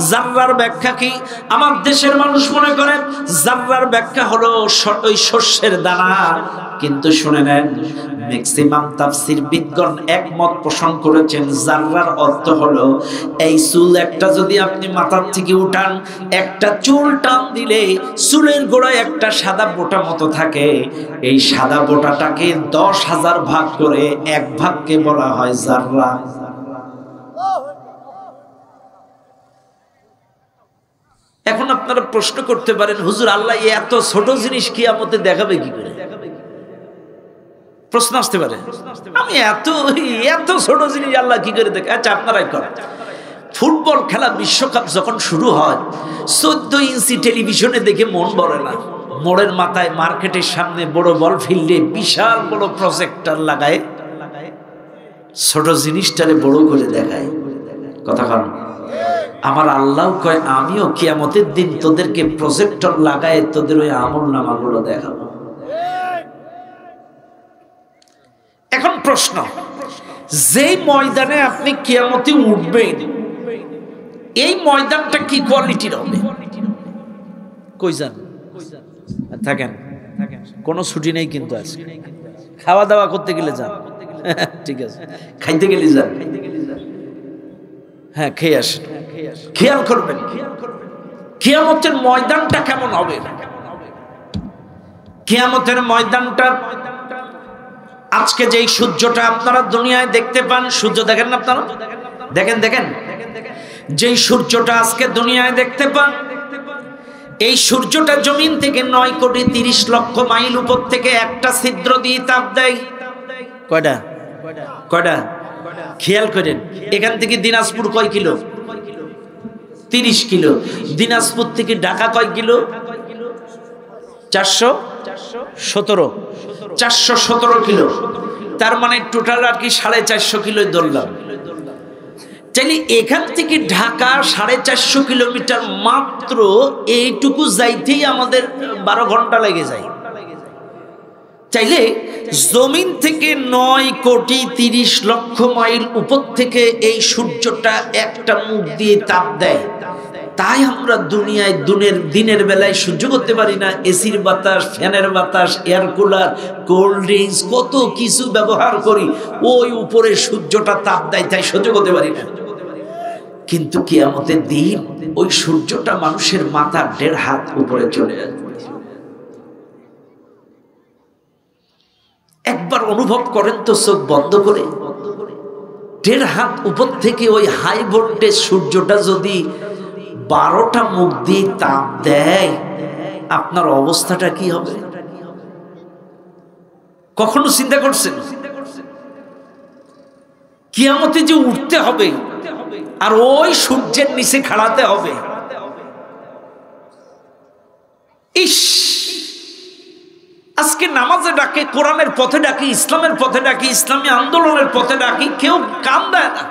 যাররার ব্যাখ্যা কি? আমার দেশের মানুষ মনে করে যাররার ব্যাখ্যা হলো ওই শস্যের দানা, কিন্তু শুনে নেন, ম্যাক্সিমাম তাফসীর বিদগণ একমত পোষণ করেছেন যাররার অর্থ হলো এই চুল একটা যদি আপনি মাথার থেকে উঠান, একটা চুল টান দিলে চুলের গোড়ায় একটা সাদা বোটা মতো থাকে, এই সাদা বোটাটাকে 10,000 ভাগ করে এক ভাগকে বলা হয় যাররা। এখন আপনারা প্রশ্ন করতে পারেন, হুজুর আল্লাহ এত ছোট জিনিস কিয়ামতে দেখাবে কি করে? প্রশ্ন আসতে পারে, আমি এত ছোট জিনিস আল্লাহ কি করে দেখে? আচ্ছা আপনারাই করেন, ফুটবল খেলা বিশ্বকাপ যখন শুরু হয় 14 ইঞ্চি টেলিভিশনে দেখে মন ভরে না। মোড়ের মাথায় মার্কেটের সামনে বড় বল ফিল্ডে বিশাল বড় প্রজেক্টর লাগায় ছোট জিনিসটারে বড় করে দেখায়। কথা বল। আমার আল্লাহ কয় আমিও কিয়ামতের দিন তোদেরকে প্রজেক্টর লাগায় তোদের ওই আমলনামাগুলো দেখাবো। এখন প্রশ্ন, যেই ময়দানে আপনি কিয়ামতে উঠবেন এই ময়দানটা কি কোয়ালিটির হবে? কই যান? থাকেন, কোনো ছুটি নেই কিন্তু আজকে। খাওয়া দাওয়া করতে গেলে যান, ঠিক আছে, খাইতে গেলে যান, হ্যাঁ খেয়ে আসেন। খেয়াল করবেন কিয়ামতের ময়দানটা কেমন হবে। কিয়ামতের ময়দানটা আজকে যেই সূর্যটা আপনারা দুনিয়ায় দেখতে পান, সূর্য দেখেন না আপনারা? দেখেন দেখেন, যেই সূর্যটা আজকে দুনিয়ায় দেখতে পান এই সূর্যটা জমিন থেকে 9,30,00,000 মাইল উপর থেকে একটা ছিদ্র দিয়ে তাপ দেয়। কয়টা? কয়টা? খেয়াল করেন, এখান থেকে দিনাজপুর কয় কিলো? 30 কিলো। দিনাজপুর থেকে ঢাকা কয় কিলো? 417 কিলো। তার মানে টোটাল আর কি 450 কিলো ধরলাম। চাইলে এখান থেকে ঢাকা 450 কিলোমিটার মাত্র এইটুকু যাইতেই আমাদের 12 ঘন্টা লেগে যায়। চাইলে জমিন থেকে 9,30,00,000 মাইল উপর থেকে এই সূর্যটা একটা মুখ দিয়ে তাপ দেয়। তাই আমরা দুনিয়ায় দিনের বেলায় সহ্য করতে পারি না। এসির বাতাস, ফ্যানের বাতাস, এয়ার কুলার, কোল্ড ড্রিঙ্কস কত কিছু ব্যবহার করি, ওই উপরে সূর্যটা তাপ দেয় তাই সহ্য করতে পারি না। কিন্তু কিয়ামতের দিন ওই সূর্যটা মানুষের মাথার 1.5 হাত উপরে চলে আসবে। একবার অনুভব করেন তো চোখ বন্ধ করে, 1.5 হাত উপর থেকে ওই হাই ভোল্টেজ সূর্যটা যদি 12টা মুখ দিয়ে তাপ দেয় আপনার অবস্থাটা কি হবে? কখনো চিন্তা করছেন? কিয়ামতে যে উঠতে হবে আর ওই সূর্যের নিচে খাড়াতে হবে। ইস, আজকে নামাজে ডাকে, কোরআনের পথে ডাকি, ইসলামের পথে ডাকি, ইসলামী আন্দোলনের পথে ডাকি, কেউ কাম দেয় না।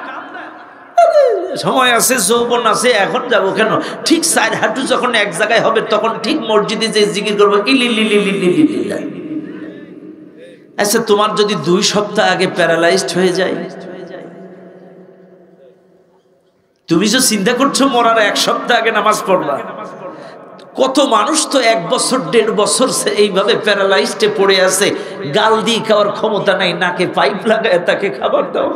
সময় আছে, যৌবন আছে, এখন যাবো কেন? ঠিক 4 হাঁটু যখন এক জায়গায় হবে তখন ঠিক মসজিদে যে জিকির করবো। আচ্ছা, তোমার যদি 2 সপ্তাহ আগে প্যারালাইজড হয়ে যায়, তুমি যে চিন্তা করছো মরার 1 সপ্তাহ আগে নামাজ পড়বা। কত মানুষ তো 1 বছর 1.5 বছর এইভাবে প্যারালাইজডে পড়ে আছে, গাল দিয়ে খাওয়ার ক্ষমতা নাই, নাকে পাইপ লাগায় তাকে খাবার দাও।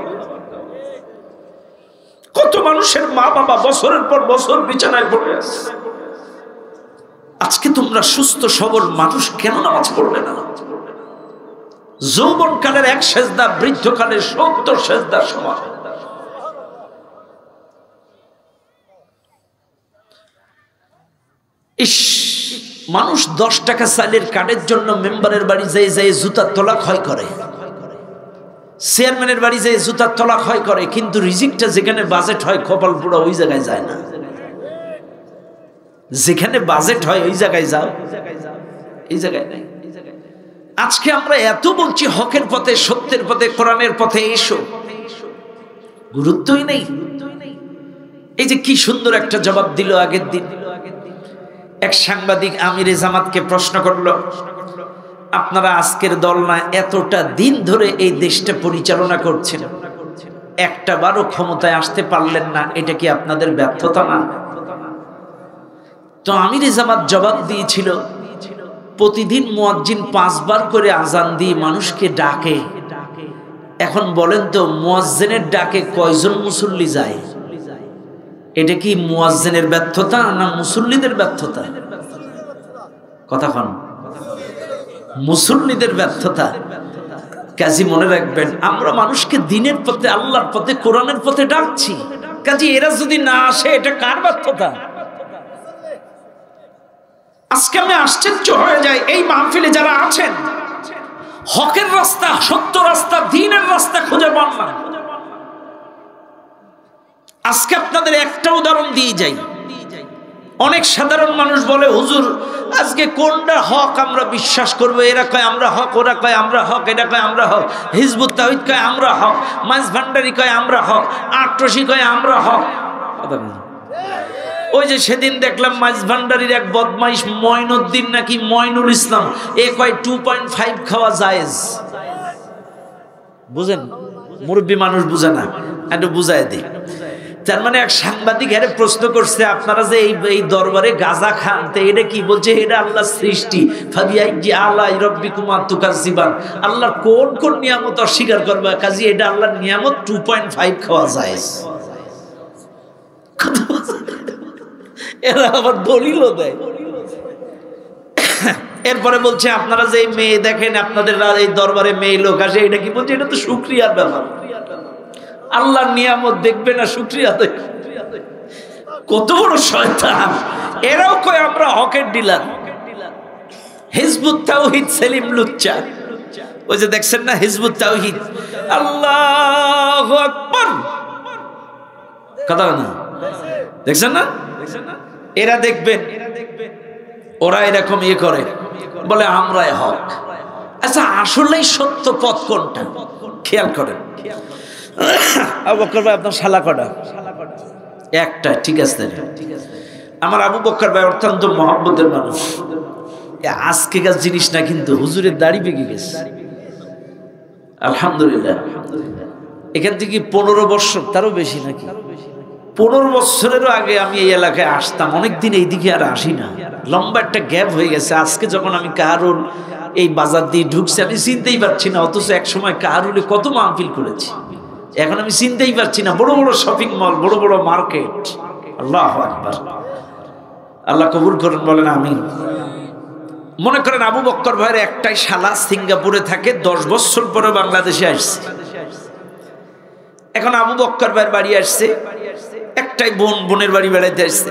কত মানুষের মা বাবা বছরের পর বছর বিছানায় পড়ে আছে। আজকে তোমরা সুস্থ সবল মানুষ কেন নামাজ পড়বে না? যৌবনকালের 1 সেজদা, বৃদ্ধকালের 70 সেজদা সমান। ইস, মানুষ 10 টাকা চালের কার্ডের জন্য মেম্বারের বাড়ি যেয়ে জুতার তলা ক্ষয় করে, চেয়ারম্যানের বাড়ি যেয়ে জুতার তলা ক্ষয় করে, কিন্তু রিজিকটা যেখানে বাজেট হয় কপাল পুরো ওই জায়গায় যায় না। যেখানে বাজেট হয় ওই জায়গায় যাও, এই জায়গায় নাই। আজকে আমরা এত বলছি হকের পথে, সত্যের পথে, কোরআনের পথে এসো, গুরুত্বই নেই। এই যে কি সুন্দর একটা জবাব দিল আগের দিন এক সাংবাদিক আমিরে জামাতকে প্রশ্ন করলো, আপনারা আজকের দল না এতটা দিন ধরে এই দেশটা পরিচালনা করছেন, একটা বারও ক্ষমতায় আসতে পারলেন না, এটা কি আপনাদের ব্যর্থতা না? তো আমিরে জামাত জবাব দিয়েছিল, প্রতিদিন মুয়াজ্জিন 5 বার করে আজান দিয়ে মানুষকে ডাকে, এখন বলেন তো মুয়াজ্জিনের ডাকে কয়জন মুসল্লি যায়? এটা কি মুয়াজ্জিনের ব্যর্থতা না মুসল্লিদের ব্যর্থতা? কথা কন। মুসল্লিদের ব্যর্থতা। কাজী মনে রাখবেন, আমরা মানুষকে দিনের পথে, আল্লাহর পথে, কোরআনের পথে ডাকছি, কাজী এরা যদি না আসে এটা কার ব্যর্থতা? আজকে আমি আশ্চর্য হয়ে যাই, এই মাহফিলে যারা আছেন হকের রাস্তা, সত্য রাস্তা, দ্বীনের রাস্তা খুঁজে পান না। আজকে আপনাদের একটা উদাহরণ দিয়ে যাই। অনেক সাধারণ মানুষ বলে, হুজুর আজকে কোনটা হক আমরা বিশ্বাস করবো? এরা কয় আমরা হক, ওরা কয় আমরা হক, এটা কয় আমরা হক, হিজবুত তাওহীদ কয় আমরা হক, মাইজ ভান্ডারি কয় আমরা হক, আটরশি কয় আমরা হক। ওই যে সেদিন দেখলাম মাইজ ভান্ডারির এক বদমাইশ মঈনুদ্দিন নাকি মঈনুল ইসলাম, এ কয় 2.5 খাওয়া জায়েজ। বুঝেন, মুরব্বী মানুষ বুঝে না, একটু বুঝায় দিই। তার মানে এক সাংবাদিক এর প্রশ্ন করছে, আপনারা যে এই দরবারে গাঁজা খান, তো এটা কি? বলছে এটা আল্লাহর সৃষ্টি। ফাবিআইয়ি আলাই রাব্বিকুমা তুকাজ্জিবান, আল্লাহর কোন কোন নিয়ামত অস্বীকার করবে? কাজী এটা আল্লাহর নিয়ামত, 2.5 খাওয়া জায়েজ। এরা আবার দলিলও দেয়। এরপরে বলছে আপনারা যে মেয়ে দেখেন, আপনাদের এই দরবারে মেয়ে লোক আসে, এটা কি? বলছে এটা তো শুকরিয়ার ব্যাপার। আল্লাহর নিয়ামত দেখবে না, শুকরিয়া দেয়। কত বড় শয়তান! এরাও কয় আমরা হকের ডিলার। হিজবুত তাওহীদ সেলিম লুচ্চা, ওই যে দেখছেন না হিজবুত তাওহীদ, আল্লাহু আকবার, কথা না দেখছেন না? এরা দেখবেন ওরা এরকম ইয়ে করে, বলে আমরাই হক। আচ্ছা আসলেই সত্য পথ কোনটা? খেয়াল করেন। আবু বকর ভাই আপনার শালা কটা? একটা, ঠিক আছে। আমার আবু বকর ভাই অত্যন্ত মহব্বতের মানুষ। আজকেকার জিনিস না কিন্তু, হুজুরের দাড়ি পেকে গেছে আলহামদুলিল্লাহ। এখান থেকে 15 বছর, তারও বেশি নাকি, 15 বছরেরও আগে আমি এই এলাকায় আসতাম। অনেকদিন এইদিকে আর আসি না, লম্বা একটা গ্যাপ হয়ে গেছে। আজকে যখন আমি কাহারুল এই বাজার দিয়ে ঢুকছি, আমি চিনতেই পারছি না। অথচ এক সময় কাহারুলে কত মাহফিল করেছি, এখন আমি চিনতেই পারছি না। বড় বড় শপিং মল, বড় বড় মার্কেট। আল্লাহু আকবার, আল্লাহ কবুল করেন, বলেন আমিন। মনে করেন আবু বকর ভাইয়ের একটাই শালা সিঙ্গাপুরে থাকে, 10 বছর পরে বাংলাদেশে আসছে। এখন আবু বকর ভাইয়ের বাড়ি আসছে, একটাই বোন, বোনের বাড়ি বেড়াইতে আসছে।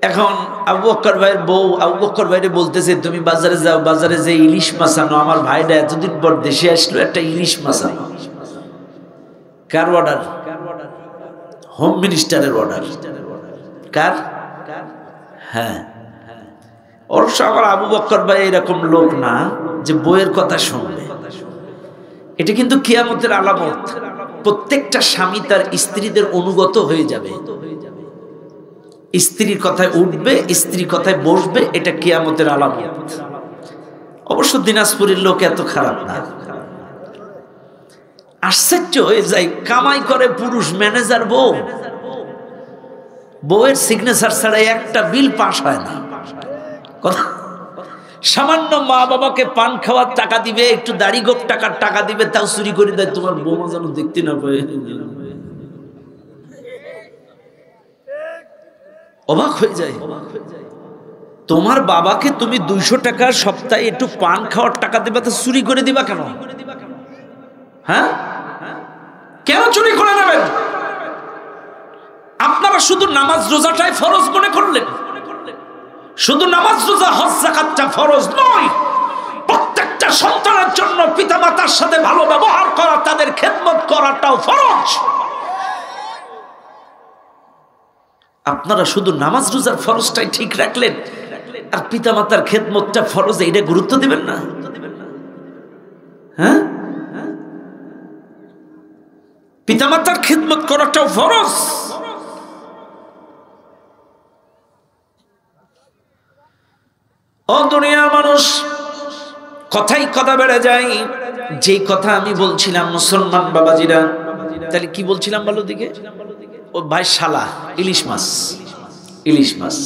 এখন আবু বকর ভাইয়ের বউ আবু বকর ভাইরে বলতেছে, তুমি বাজারে যাও, বাজারে যে ইলিশ মাছ আনো, আমার ভাইটা এতদিন পর দেশে আসলো, একটা ইলিশ মাছ আনো। কার অর্ডার? হোম মিনিস্টারের অর্ডার। কার? হ্যাঁ। অবশ্য আমার আবু বকর ভাই এরকম লোক না যে বইয়ের কথা শুনবে। এটা কিন্তু কিয়ামতের আলামত। প্রত্যেকটা স্বামী তার স্ত্রীদের অনুগত হয়ে যাবে, স্ত্রীর কথায় উঠবে, স্ত্রীর কথায় বসবে, এটা কিয়ামতের আলামত। অবশ্য দিনাজপুরের লোক এত খারাপ না। আশ্চর্য হয়ে যায়, কামাই করে পুরুষ, ম্যানেজার বউ, বউয়ের সিগনেচার ছাড়া একটা বিল পাস হয় না। কথা, সামান্য মা বাবাকে পান খাওয়ার টাকা দিবে, একটু দাড়ি গোপ টাকার টাকা দিবে, তাও চুরি করে দেয়। তোমার বৌমা যেন দেখতে না পায়। অবাক হয়ে যায়। তোমার বাবাকে তুমি 200 টাকা সপ্তাহে একটু পান খাওয়ার টাকা দিবা, তো চুরি করে দিবা কেন? হ্যাঁ, কেন চুরি করে নেবেন? আপনারা শুধু নামাজ রোজাটাই ফরজ মনে করলেন। শুধু নামাজ রোজা হজ যাকাতটা ফরজ নয়, প্রত্যেকটা সন্তানের জন্য পিতামাতার সাথে ভালো ব্যবহার করা, তাদের খেদমত করাটাও ফরজ। আপনারা শুধু নামাজ রোজার ফরজটাই ঠিক রাখলেন, আর পিতামাতার খেদমতটা ফরজ, এটা গুরুত্ব দিবেন না? হ্যাঁ, পিতামাতার খেদমত করাটাও ফরজ। ও দুনিয়ার মানুষ, কথাই কথা বেড়ে যায়। যে কথা আমি বলছিলাম মুসলমান বাবাজিরা, তাহলে কি বলছিলাম বলো দিকে? ও ভাই শালা ইলিশ মাছ, ইলিশ মাছ।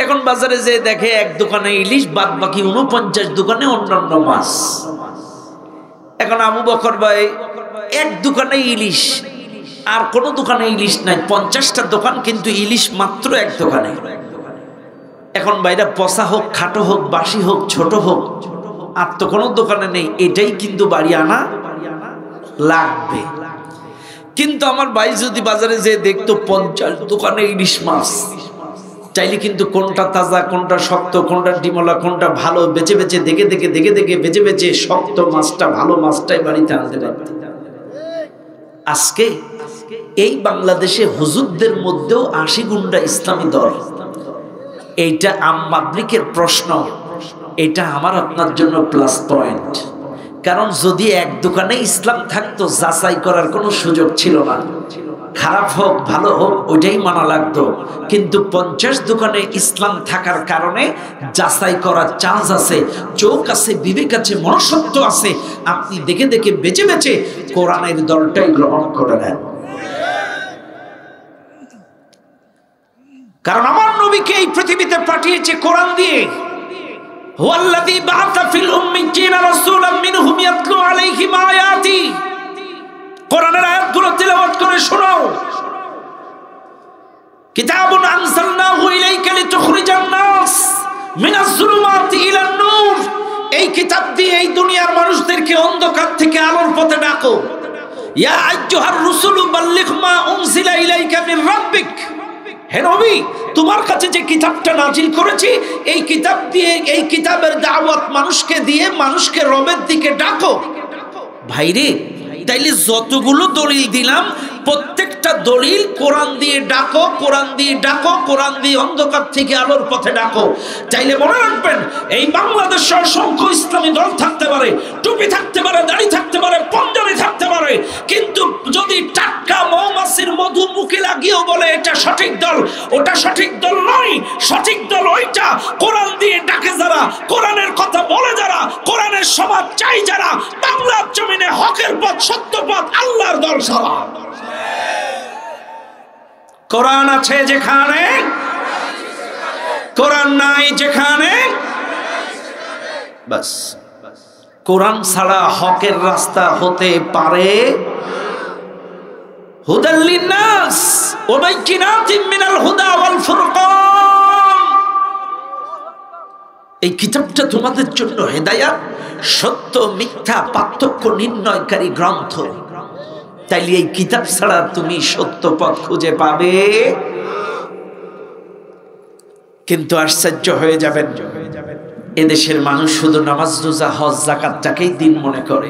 এখন বাজারে যে দেখে এক দোকানে ইলিশ, বাদ বাকি 49 দোকানে অন্যান্য মাছ। এখন আবু বকর ভাই এক দোকানে ইলিশ, আর কোন দোকানে ইলিশ নাই, 50টা দোকান, কিন্তু ইলিশ মাত্র এক দোকানে। এখন বাইরা পচা হোক, খাটো হোক, বাসি হোক, ছোট হোক, আর তো কোনো দোকানে নেই, এটাই কিন্তু বাড়ি আনা লাগবে। কিন্তু আমার ভাই যদি বাজারে যে দেখতো 50 দোকানে ইলিশ মাছ, চাইলে কিন্তু কোনটা তাজা, কোনটা শক্ত, কোনটা ডিমলা, কোনটা ভালো, বেছে বেছে দেখে দেখে দেখে দেখে বেছে বেছে শক্ত মাছটা, ভালো মাছটাই বাড়িতে আনতে পারত। আজকে এই বাংলাদেশে হুজুরদের মধ্যেও ৮০ গুন্ডা ইসলামী দল, এইটা আম পাবলিকের প্রশ্ন, এটা আমার আপনার জন্য প্লাস পয়েন্ট। কারণ যদি এক দোকানে ইসলাম থাকতো যাচাই করার কোনো সুযোগ ছিল না, খারাপ হোক ভালো হোক ওইটাই মানা লাগতো। কিন্তু 50 দোকানে ইসলাম থাকার কারণে যাচাই করার চান্স আছে, চোখ আছে, বিবেক আছে, মনুষ্যত্ব আছে। আপনি দেখে দেখে বেছে বেছে কোরআনের দলটাই গ্রহণ করে নেন। কারণ আমার নবীকে এই পৃথিবীতে পাঠিয়েছে কোরআন দিয়ে। হুয়াল্লাযী বা'আসা ফিল উম্মিয়্যিনা রাসূলাম মিনহুম ইয়াতলু আলাইহিম আয়াতি। কোরআনের আয়াতগুলো তিলাওয়াত করে শোনাও। কিতাবুন আনজালনাহু ইলাইকা লিতুখরিজান নাস মিনাজ যুলুমাতি ইলান নূর। এই কিতাব দিয়ে এই দুনিয়ার মানুষদেরকে অন্ধকার থেকে আলোর পথে ডাকো। ইয়া আইয়ুহার রাসূলু বাল্লিগ মা উনজিলা ইলাইকা মির রাব্বিক। হে নবী, তোমার কাছে যে কিতাবটা নাজিল করেছি, এই কিতাব দিয়ে, এই কিতাবের দাওয়াত মানুষকে দিয়ে মানুষকে রবের দিকে ডাকো। ভাইরে, তাইলে যতগুলো দলিল দিলাম প্রত্যেকটা দলিল কোরআন দিয়ে ডাকো, কোরআন দিয়ে ডাকো, কোরআন দিয়ে অন্ধকার থেকে আলোর পথে ডাকো। চাইলে মনে রাখবেন, এই বাংলাদেশে অসংখ্য ইসলামী দল থাকতে পারে, টুপি থাকতে পারে, দাড়ি থাকতে পারে, পাঞ্জাবি থাকতে পারে, কিন্তু যদি টাটকা মৌমাছির মধু মুখে লাগিয়েও বলে এটা সঠিক দল, ওটা সঠিক দল নয়। সঠিক দল ওইটা কোরআন দিয়ে ডাকে যারা, কোরআনের কথা বলে যারা, কোরআনের সমাজ চাই যারা, বাংলার জমিনে হকের পথ, সত্য পথ, আল্লাহর দল সারা। কোরআন আছে যেখানে, কোরআন নাই যেখানে, বাস। কোরআন ছাড়া হকের রাস্তা হতে পারে হুদাল লিন্নাস ওয়া বাইয়িনাতিন মিনাল হুদা ওয়াল ফুরকান। এই কিতাবটা তোমাদের জন্য হেদায়েত, সত্য মিথ্যা পার্থক্য নির্ণয়কারী গ্রন্থ। তাইলে এই কিতাব ছাড়া তুমি সত্য পথ খুঁজে পাবে। কিন্তু আশ্চর্য হয়ে যাবেন, এদেশের মানুষ শুধু নামাজ, রোজা, হজ, যাকাতটাকেই দিন মনে করে।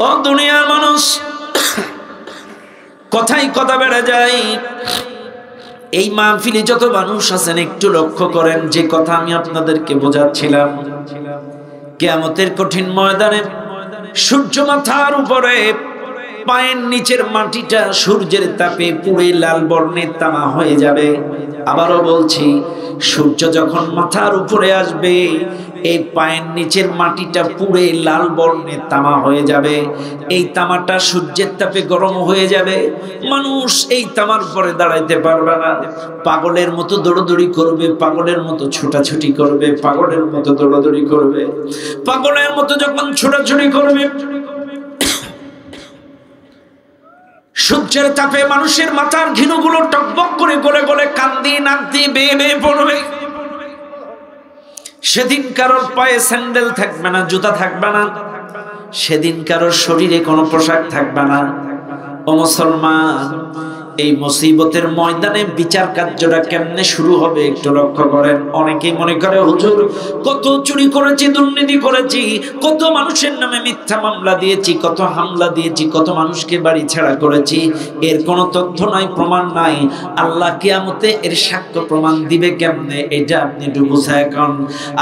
ও দুনিয়ার মানুষ, কথাই কথা বেড়ে যায়। এই মাহফিলে যত মানুষ আছেন একটু লক্ষ্য করেন, যে কথা আমি আপনাদেরকে বোঝাচ্ছিলাম, কিয়ামতের কঠিন ময়দানে সূর্য মাথার উপরে, পায়ের নিচের মাটিটা সূর্যের তাপে পুড়ে লাল বর্ণে তামা হয়ে যাবে। আবারও বলছি, সূর্য যখন মাথার উপরে আসবে, এই পায়ের নিচের মাটিটা পুড়ে লাল বর্ণে তামা হয়ে যাবে। এই তামাটা সূর্যের তাপে গরম হয়ে যাবে। মানুষ এই তামার পরে দাঁড়াইতে পারবে না, পাগলের মতো দৌড়দৌড়ি করবে, পাগলের মতো ছোটাছুটি করবে, পাগলের মতো দৌড়দৌড়ি করবে। পাগলের মতো যখন ছোটাছুটি করবে, সূর্যের তাপে মানুষের মাথার ঘিনুগুলো টকবক করে গলে গলে কান দিয়ে নাক দিয়ে বেয়ে বেয়ে পড়বে। সেদিন কারোর পায়ে স্যান্ডেল থাকবে না, জুতা থাকবে না, সেদিন কারোর শরীরে কোনো পোশাক থাকবে না। ও মুসলমান, এই মুসিবতের ময়দানে বিচার কার্যটা কেমনে শুরু হবে একটু লক্ষ্য করেন। অনেকেই মনে করে, হুজুর কত চুরি করেছি, দুর্নীতি করেছি, কত মানুষের নামে মিথ্যা মামলা দিয়েছি, কত হামলা দিয়েছি, কত মানুষকে বাড়ি ছাড়া করেছি, এর কোনো তথ্য নাই, প্রমাণ নাই। আল্লাহ কিয়ামতে এর সাক্ষ্য প্রমাণ দিবে কেমনে, এটা আপনি একটু বুঝায় কোন।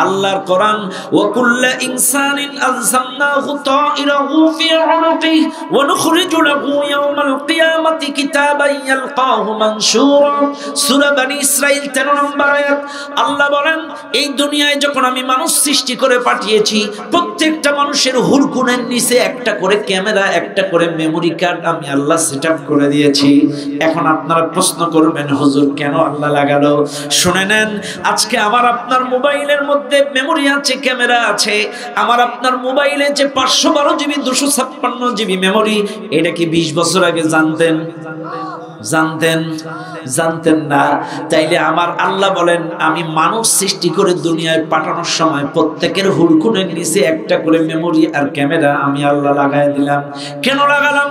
আল্লাহর কোরআন, ওয়া কুল্লা ইনসানিন আলজামনাহু তাইরাহু ফি উনুকিহি ওয়া নুখরিজু লাহু ইয়াওমাল কিয়ামাতি কিতাবান ইয়ালকাহু মানশুরা। সূরা বনী ইসরাঈল 13 নম্বর আয়াত। আল্লাহ বলেন, এই দুনিয়ায় যখন আমি মানুষ সৃষ্টি করে পাঠিয়েছি, প্রত্যেকটা মানুষের হুরকুনের নিচে একটা করে ক্যামেরা, একটা করে মেমোরি কার্ড আমি আল্লাহ সেটআপ করে দিয়েছি। এখন আপনারা প্রশ্ন করবেন, হুজুর কেন আল্লাহ লাগালো? শুনে নেন, আজকে আমার আপনার মোবাইলের মধ্যে মেমোরি আছে, ক্যামেরা আছে। আমার আপনার মোবাইলে যে 512 জিবি 256 জিবি মেমোরি, এটা কি 20 বছর আগে জানতেন? জানতেন না। তাইলে আমার আল্লাহ বলেন, আমি মানুষ সৃষ্টি করে দুনিয়ায় পাঠানোর সময় প্রত্যেকের হুড়কুনের নিচে একটা করে মেমোরি আর ক্যামেরা আমি আল্লাহ লাগাই দিলাম। কেন লাগালাম?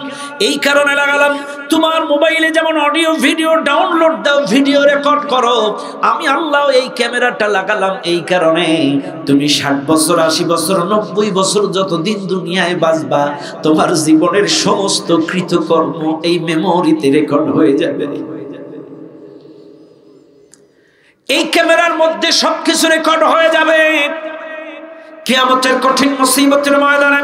এই কারণে লাগালাম, তোমার মোবাইলে যেমন অডিও ভিডিও ডাউনলোড দাও, ভিডিও রেকর্ড করো, আমি আল্লাহ এই ক্যামেরাটা লাগালাম এই কারণে তুমি 60 বছর 80 বছর 90 বছর যতদিন দুনিয়ায় বাঁচবা, তোমার জীবনের সমস্ত কৃতকর্ম এই মেমোরিতে রেকর্ড হয়ে যাবে। এই ক্যামেরার মধ্যে সবকিছু রেকর্ড হয়ে যাবে। কিয়ামতের কঠিন মুসিবতের ময়দানে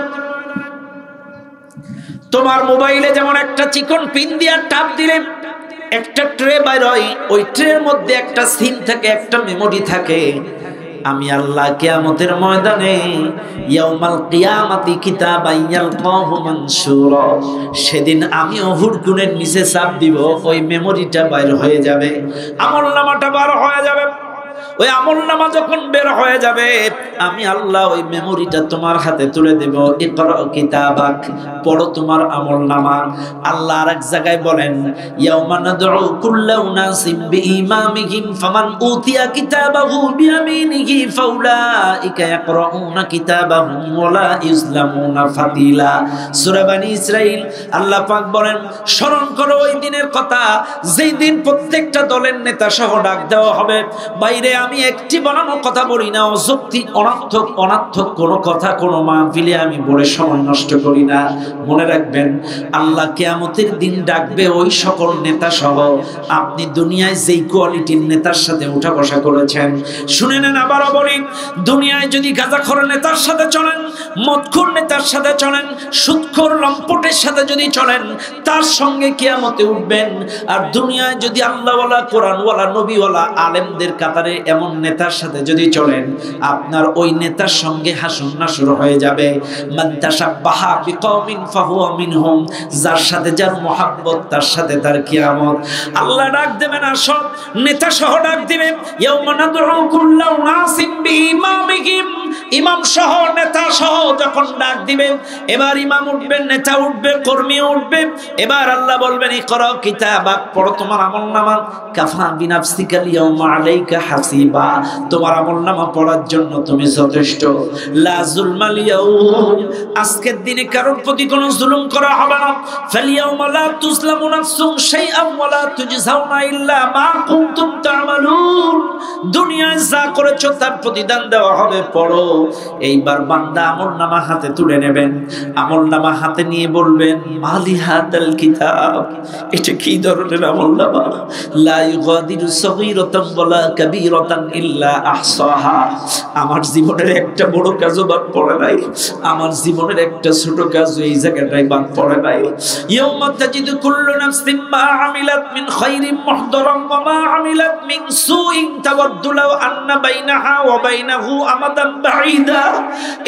তোমার মোবাইলে যেমন একটা চিকন পিন দিয়ে টাপ দিলে একটা ট্রে বাইর হয়, ওই ট্রের মধ্যে একটা সিম থাকে, একটা মেমোরি থাকে। আমি আল্লাহ কিয়ামতের ময়দানে ইয়াউমাল কিয়ামাতি কিতাবান ইয়ালকাহু মানসুরা, সেদিন আমিও হুড়কুনের নিচে চাপ দিব, ওই মেমোরিটা বাইর হয়ে যাবে, আমলনামাটা বার হয়ে যাবে। ওই আমলনামা যখন বের হয়ে যাবে, আমি আল্লাহ ওই মেমোরিটা তোমার হাতে তুলে দেব। ইকরা কিতাবাক, পড়ো তোমার আমলনামা। আল্লাহ আরেক জায়গায় বলেন, ইয়াউমা নাদউ কুল্লা উনাসিম বিইমামিহিম ফামান উতিয়া কিতাবাহু বিয়ামিনিহি ফাউলাইকা ইয়াকরাউনা কিতাবাহুম ওয়ালা ইউজলামুনা ফাতিলা। সূরা বনী ইসরাইল আল্লাহ পাক বলেন, স্মরণ করো ওই দিনের কথা, যেই দিন প্রত্যেকটা দলের নেতা সহ ডাক দেওয়া হবে। বাইরে আমি একটি বানানো কথা বলি না, অযৌক্তিক অনার্থক কোনো কথা কোনো মাহফিলে আমি বলে সময় নষ্ট করি না। মনে রাখবেন, আল্লাহ কিয়ামতের দিন ডাকবে ওই সকল নেতা সহ আপনি দুনিয়ায় যেই কোয়ালিটির নেতার সাথে উঠা বসা করেছেন। শুনে নেন, আবারও বলি, দুনিয়ায় যদি গাঁজাখোর নেতার সাথে চলেন, মদখোর নেতার সাথে চলেন, সুদখোর লম্পটের সাথে যদি চলেন, তার সঙ্গে কিয়ামতে উঠবেন। আর দুনিয়ায় যদি আল্লাহওয়ালা, কোরআনওয়ালা, নবীওয়ালা, আলেমদের কাতারে এমন নেতার সাথে যদি চলেন, আপনার ওই নেতার সঙ্গে হাসুন নাসুর হয়ে যাবে। মান তাশাব্বাহা বিকওমিন ফাহুয়া মিনহুম, যার সাথে যার মহব্বত তার সাথে তার কিয়ামত। আল্লাহ ডাক দেবেন, আসো, নেতা সহ ডাক দিবেন। ইয়াউমা নাদউ কুল্লা উনাসিম বিইমামিহিম, ইমাম সহ নেতা সহ যখন ডাক দিবেন, এবার ইমাম উঠবেন, নেতা উঠবে, কর্মী উঠবে। এবার আল্লাহ বলবেন, ইকরা কিতাবাক, পড়ো তোমার আমলনামা। কাফা বিনাফসিকা ইয়াউমা আলাইকা হাসিবা, তোমার আমলনামা পড়ার জন্য তুমি যথেষ্ট। লা যুলমাল ইয়াউম, আজকের দিনে কারোর প্রতি কোনো জুলুম করা হবে না। ফালিয়াউমা লা তুজলামু নাফসুন শাইআন ওয়া লা তুজজাউনা ইল্লা মা কুনতুম তা'মালুন, দুনিয়ায় যা করেছো তার প্রতিদান দেওয়া হবে। পড়ো। এইবার বান্দা আমলনামা হাতে তুলে নেবেন, আমলনামা হাতে নিয়ে বলবেন, মালি হাদাল কিতাব, এটা কি ধরনের আমলনামা? লা ইউগাদিরু সগীরাতান ওয়ালা কাবীরাতান ইল্লা আহসাহা, আমার জীবনের একটা বড় কাজও বাদ পড়ে নাই, আমার জীবনের একটা ছোট কাজ এই জায়গাটায় বাদ পড়ে নাই। ইয়াউমা তাজিদু কুল্লু নাফসিন মা আমিলাত মিন খায়রিন মুহদারান ওয়া মা আমিলাত মিন সুইন তাওয়াদ্দু লাউ আন্না বাইনাহা ওয়া বাইনাহু আমাদান বাঈদা।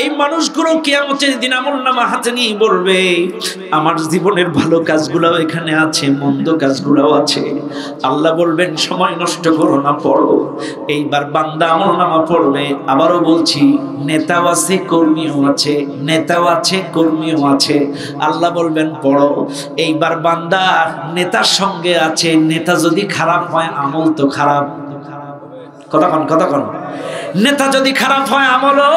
এই মানুষগুলো কিয়ামতের দিন আমলনামা হাতে নিয়ে বলবে, আমার জীবনের ভালো কাজগুলোও এখানে আছে, মন্দ কাজগুলোও আছে। আল্লাহ বলবেন, সময় নষ্ট করো না, পড়ো। এইবার বান্দা আমলনামা পড়বে। আবারও বলছি, নেতাও আছে, কর্মীও আছে, নেতাও আছে, কর্মীও আছে। আল্লাহ বলবেন, পড়ো। এইবার বান্দা নেতার সঙ্গে আছে, নেতা যদি খারাপ হয় আমল তো খারাপ। কতক্ষণ নেতা যদি খারাপ হয় আমলও,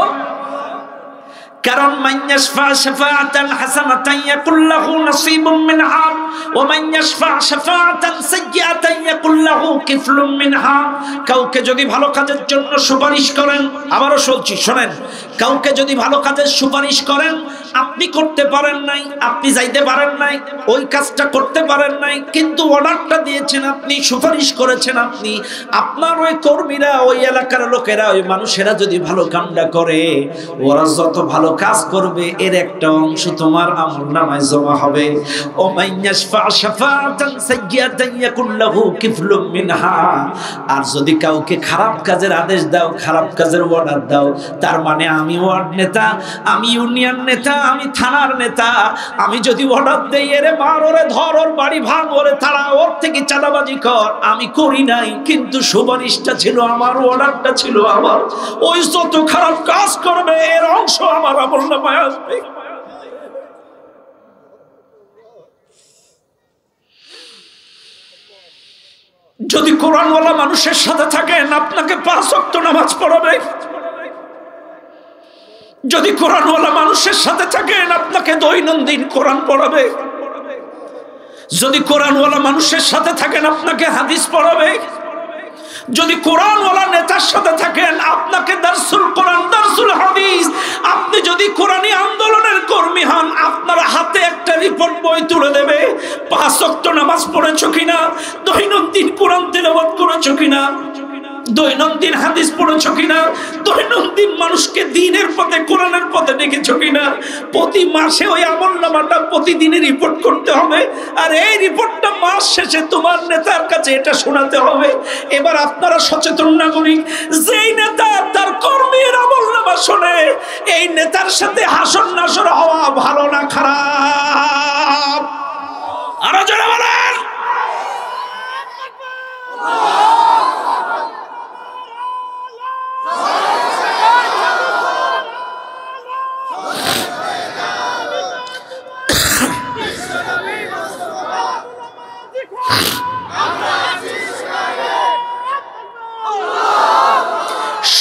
কারণ মান ইয়াশফা শাফাআতান হাসানাতান ইয়াকুল লাহু নাসীবুম মিনহা ওয়া মান ইয়াশফা শাফাআতান সাইয়্যাতান ইয়াকুল লাহু কিফলুম মিনহা। কাউকে যদি ভালো কাজের জন্য সুপারিশ করেন, আবারও বলছি শোনেন, কাউকে যদি ভালো কাজের সুপারিশ করেন, আপনি করতে পারেন নাই, আপনি যাইতে পারেন নাই, ওই কাজটা করতে পারেন নাই, কিন্তু অর্ডারটা দিয়েছেন আপনি, সুপারিশ করেছেন আপনি, আপনার ওই কর্মীরা, ওই এলাকার লোকেরা, ওই মানুষেরা যদি ভালো কামটা করে, ওরা যত ভালো কাজ করবে এর একটা অংশ তোমার আমলনামায় জমা হবে। ও মাইয়াশফা শাফাআতান সাইয়্যাতান ইয়াকুল লাহু কিফলুম মিনহা। আর যদি কাউকে খারাপ কাজের আদেশ দাও, খারাপ কাজের অর্ডার দাও, তার মানে আমি ওয়ার্ড নেতা, আমি ইউনিয়ন নেতা, আমি থানার নেতা, আমি যদি অর্ডার দেই, এরে মার, ওরে ধর, ওর বাড়ি ভাঙ, ওরে তাড়া, ওর থেকে চাঁদাবাজি কর, আমি করি নাই, কিন্তু সুপারিশটা ছিল আমার, অর্ডারটা ছিল আমার, ওই যত খারাপ কাজ করবে এর অংশ আমার আমলনামায় আসবে। যদি কোরআনওয়ালা মানুষের সাথে থাকেন, আপনাকে 5 ওয়াক্ত নামাজ পড়াবে। যদি কোরআনওয়ালা মানুষের সাথে থাকেন, আপনাকে দৈনন্দিন কোরআন পড়াবে। যদি কোরআনওয়ালা মানুষের সাথে থাকেন আপনাকে হাদিস পড়াবে, যদি কোরআনওয়ালা নেতার সাথে থাকেন আপনাকে দারসুল কোরআন দারসুল হাদিস, আপনি যদি কোরআনী আন্দোলনের কর্মী হন আপনার হাতে একটা রিপোর্ট বই তুলে দেবে 5 ওয়াক্ত নামাজ পড়েছো কিনা, দৈনন্দিন কোরআন তেলাওয়াত করেছো কিনা, দৈনন্দিন হাদিস পড়েছো কিনা, দৈনন্দিন মানুষকে দ্বীনের পথে কোরআনের পথে ডেকেছো কিনা। প্রতি মাসে ওই আমলনামাটা প্রতিদিনের রিপোর্ট করতে হবে, আর এই রিপোর্টটা মাস শেষে তোমার নেতার কাছে এটা শোনাতে হবে। এবার আপনারা সচেতন নাগরিক, যেই নেতা তার কর্মীর আমলনামা শোনে, এই নেতার সাথে হাসর নাসর হওয়া ভালো না খারাপ? আরো জোরে বলেন।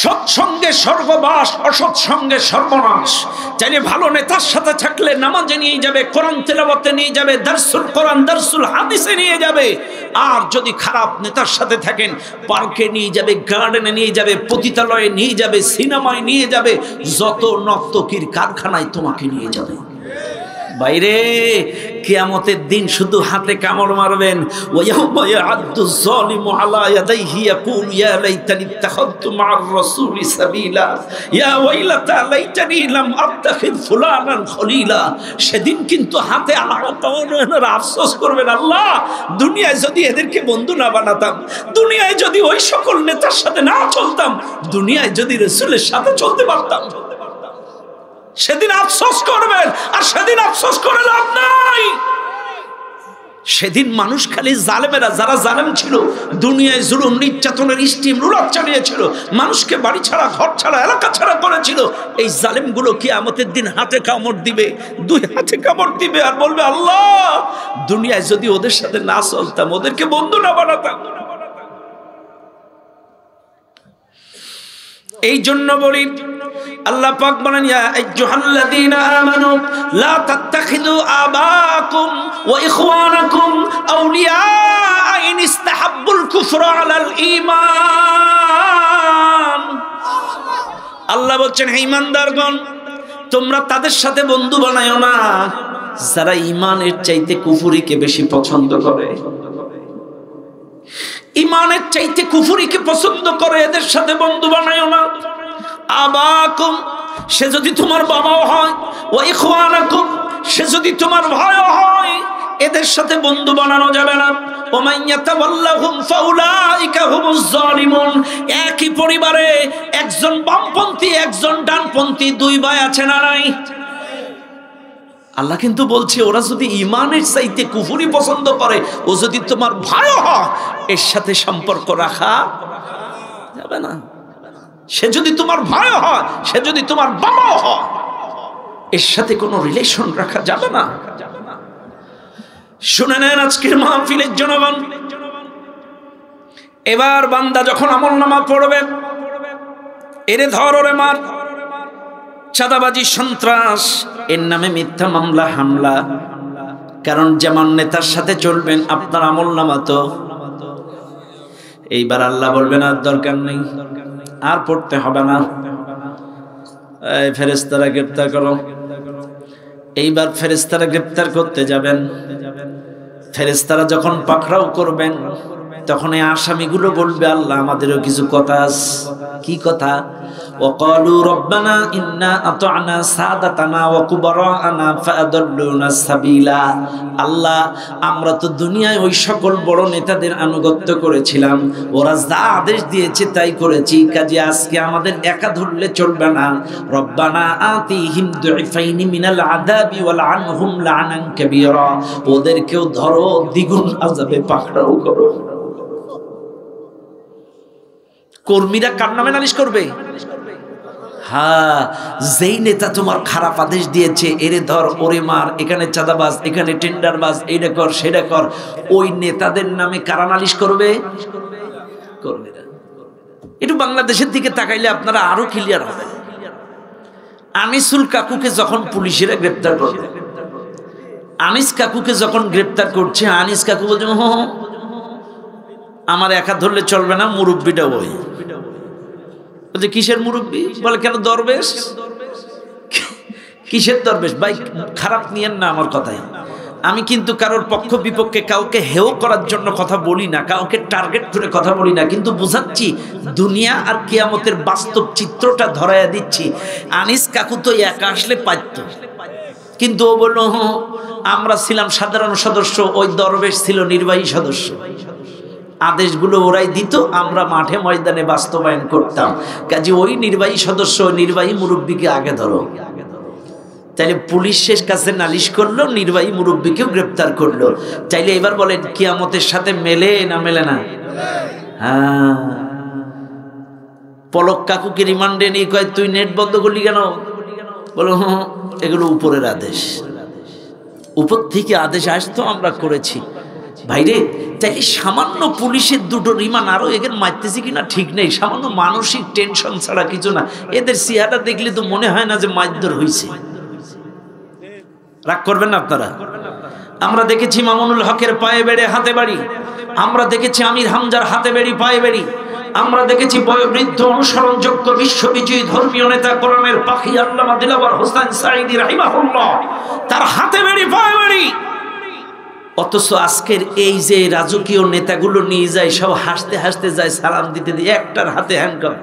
সৎসঙ্গে স্বর্গবাস, অসৎসঙ্গে সর্বনাশ। চাইলে ভালো নেতার সাথে থাকলে নামাজে নিয়ে যাবে, কোরআন তেলাওয়াতে নিয়ে যাবে, দারসুল কোরআন দারসুল হাদিসে নিয়ে যাবে। আর যদি খারাপ নেতার সাথে থাকেন পার্কে নিয়ে যাবে, গার্ডেনে নিয়ে যাবে, পতিতালয়ে নিয়ে যাবে, সিনেমায় নিয়ে যাবে, যত নর্তকীর কারখানায় তোমাকে নিয়ে যাবে। বাইরে কিয়ামতের দিন শুধু হাতে কামড় মারবেন। ওয়ায়াউমা ইয়া'আদ্দু যালিমু আলা ইয়াদাইহি ইয়াকুলু ইয়া লাইতানি ইত্তাখাযতু মা'আর রাসূলি সাবিলা ইয়া ওয়াইলাতা লাইতানি লাম আত্তাখিয ফুলানান খলিলা। সেদিন কিন্তু হাতে আফসোস করবেন, আল্লাহ দুনিয়ায় যদি এদেরকে বন্ধু না বানাতাম, দুনিয়ায় যদি ওই সকল নেতার সাথে না চলতাম, দুনিয়ায় যদি রাসূলের সাথে চলতে পারতাম। সেদিন আফসোস করবেন, আর সেদিন আফসোস করে লাভ নাই। সেদিন মানুষ খালি জালেমেরা, যারা জালেম ছিল, দুনিয়ায় জুলুম নির্যাতনের স্টিম রুলার চালিয়েছিল, মানুষকে বাড়ি ছাড়া ঘর ছাড়া এলাকা ছাড়া করেছিল, এই জালেমগুলো কিয়ামতের দিন হাতে কামড় দিবে, 2 হাতে কামড় দিবে, আর বলবে আল্লাহ দুনিয়ায় যদি ওদের সাথে না চলতাম, ওদেরকে বন্ধু না বানাতাম। এই জন্য বলি, আল্লাহ পাক বলেন ইয়া আইয়ুহাল্লাযীনা আমানু লা তাত্তাখিযু আবাকুম ওয়া ইখওয়ানাকুম আউলিয়া ইন ইসতাহাব্বুল কুফরা আলাল ঈমান। আল্লাহ বলছেন হে ঈমানদারগণ, তোমরা তাদের সাথে বন্ধু বানায়ো না যারা ঈমানের চাইতে কুফরিকে বেশি পছন্দ করে। ঈমানের চাইতে কুফরিকে পছন্দ করে, এদের সাথে বন্ধু বানায়ো না। আবাকুম, সে যদি তোমার বাবাও হয়, ওয়া ইখওয়ানাকুম, সে যদি তোমার ভাইও হয়, এদের সাথে বন্ধু বানানো যাবে না। ওয়া মান ইয়াতাওয়াল্লাহুম ফাউলাইকা হুমুজ জালিমুন। একই পরিবারে একজন বামপন্থী একজন ডানপন্থী, 2 ভাই আছে না নাই? আল্লাহ কিন্তু বলছে ওরা যদি ঈমানের চাইতে কুফরি পছন্দ করে, ও যদি তোমার ভাইও হয়, এর সাথে সম্পর্ক রাখা যাবে না। সে যদি তোমার ভাইও হয়, সে যদি তোমার বাবাও হয়, এর সাথে কোনো রিলেশন রাখা যাবে না। শুনে নেন আজকের মাহফিলের জনগণ, এবার বান্দা যখন আমলনামা পড়বে, এরে ধর ওরে মার, চাঁদাবাজি সন্ত্রাস এর নামে মিথ্যা মামলা হামলা। কারণ যেমন নেতার সাথে চলবেন আপনার আমলনামা তো। এইবার আল্লাহ বলবেন আর দরকার নেই, আর পড়তে হবে না, এই ফেরেশতারা গ্রেফতার করো। এইবার ফেরেশতারা গ্রেফতার করতে যাবেন, ফেরেশতারা যখন পাকড়াও করবেন, তখন এই আসামিগুলো বলবে আল্লাহ আমাদেরও কিছু কথা আছে। কি কথা? ওয়াকালু রব্বানা ইন্না আতা'না সাদাতানা ওয়া কুবারা'না ফাআদাল্লুনা সাবিলা। আল্লাহ আমরা তো দুনিয়ায় ওই সকল বড় নেতাদের আনুগত্য করেছিলাম, ওরা যা আদেশ দিয়েছে তাই করেছি, কাজে আজকে আমাদের একা ধরলে চলবে না। রব্বানা আতিহিম দুইফাইনি মিনাল আযাবি ওয়াল আনহুম লা'নান কাবীরা। ওদেরকেও ধরো, দ্বিগুণ আযাবে পাকড়াও করো। কর্মীরা কার নামে নালিশ করবে? হ্যাঁ, যেই নেতা তোমার খারাপ আদেশ দিয়েছে, এরে ধর ওরে মার, এখানে চাঁদাবাজ, এখানে টেন্ডারবাজ, এইটা কর সেটা কর, ওই নেতাদের নামে কারা নালিশ করবে? কর্মীরা। একটু বাংলাদেশের দিকে তাকাইলে আপনারা আরো ক্লিয়ার হবে। আনিসুল কাকুকে যখন পুলিশেরা গ্রেপ্তার করবে, আনিস কাকুকে যখন গ্রেপ্তার করছে, আনিস কাকু বলছে আমার একা ধরলে চলবে না, মুরব্বীটা ওই। বলছে কিসের মুরব্বী? বলে কেন দরবেশ। কিসের দরবেশ? ভাই খারাপ নিয়েন না আমার কথায়, আমি কিন্তু কারোর পক্ষ বিপক্ষে কাউকে হেয় করার জন্য কথা বলি না, কাউকে টার্গেট করে কথা বলি না, কিন্তু বুঝাচ্ছি দুনিয়া আর কিয়ামতের বাস্তব চিত্রটা ধরাইয়া দিচ্ছি। আনিস কাকু তো একা আসলে পাইত, কিন্তু ও বলল আমরা ছিলাম সাধারণ সদস্য, ওই দরবেশ ছিল নির্বাহী সদস্য, আদেশগুলো ওরাই দিত, আমরা মাঠে ময়দানে বাস্তবায়ন করতাম। কাজে ওই নির্বাহী সদস্য, নির্বাহী মুরব্বীকে আগে ধরো। তাইলে পুলিশ শেষ কাছে নালিশ করলো, নির্বাহী মুরব্বীকেও গ্রেপ্তার করলো। চাইলে এবার বলেন কিয়ামতের সাথে মেলে না মেলে না? হ্যাঁ। পলক কাকুকে রিমান্ডে নিয়ে কয় তুই নেট বন্ধ করলি কেন? বলো এগুলো উপরের আদেশ, উপর থেকে আদেশ আসতো আমরা করেছি। ভাইরে তাই সামান্য পুলিশের দুটো রিমান্ড, আরো এদের মারতেছি কিনা ঠিক নেই, সামান্য মানসিক টেনশন ছাড়া কিছু না। এদের চেহারা দেখলে তো মনে হয় না যে মারধর হয়েছে। রাগ করবেন না আপনারা। আমরা দেখেছি মামুনুল হকের পায়ে বেড়ে হাতে বাড়ি, আমরা দেখেছি আমির হামজার হাতে বেড়ি পায়ে বেড়ি, আমরা দেখেছি বয়োবৃদ্ধ অনুসরণযোগ্য বিশ্ববিজয়ী ধর্মীয় নেতা কোরআনের পাখি আল্লামা দিলওয়ার হোসেন সাঈদী রাহিমাহুল্লাহ তার হাতে বেড়ি পায়ে বেড়ি। অথচ আজকের এই যে রাজকীয় নেতাগুলো নিয়ে যায়, সব হাসতে হাসতে যায়, সালাম দিতে দিয়ে একটার হাতে হ্যান্ডকাপ।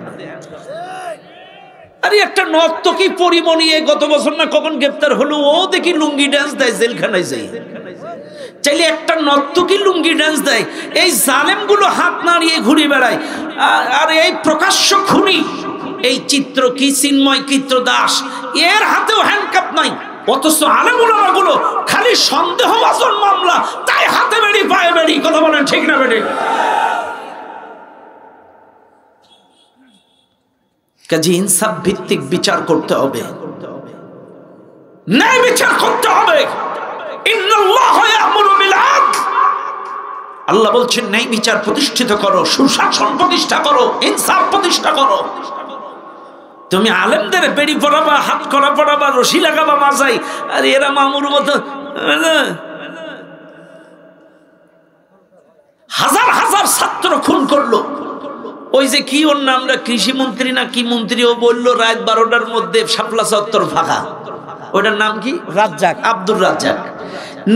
আরে একটা নর্তকী পরিমণি গত বছর না কখন গ্রেপ্তার হলো, ও দেখি লুঙ্গি ডান্স দেয় জেলখানায় যাই। চাইলে একটা নর্তকী লুঙ্গি ডান্স দেয়, এই জালেমগুলো হাত নাড়িয়ে ঘুরে বেড়ায়। আর এই প্রকাশ্য খুনি, এই চিত্র কি চিন্ময় চিত্র দাস, এর হাতেও হ্যান্ডকাপ নাই। অথচ আলেম উলামাগুলো খালি সন্দেহভাজন মামলা, তাই হাতে বেড়ি পায়ে বেড়ি। কথা বলেন ঠিক না বেড়ি? কাজে ইনসাফ ভিত্তিক বিচার করতে হবে, ন্যায় বিচার করতে হবে। ইন্নাল্লাহ ইয়া'মুরু বিল আদল, আল্লাহ বলছেন ন্যায় বিচার প্রতিষ্ঠিত করো, সুশাসন প্রতিষ্ঠা করো, ইনসাফ প্রতিষ্ঠা করো। তুমি আলেমদের বেড়ি পড়াবা, হাত করা পড়াবা, রশি লাগাবা মাজাই, আর এরা মামুর মতো হাজার হাজার ছাত্র খুন করলো। ওই যে কি ওর নামটা, কৃষি মন্ত্রী না কি মন্ত্রী, ও বললো রাত 12টার মধ্যে শাপলা চত্বর ফাঁকা। ওটার নাম কি? রাজ্জাক, আব্দুর রাজ্জাক।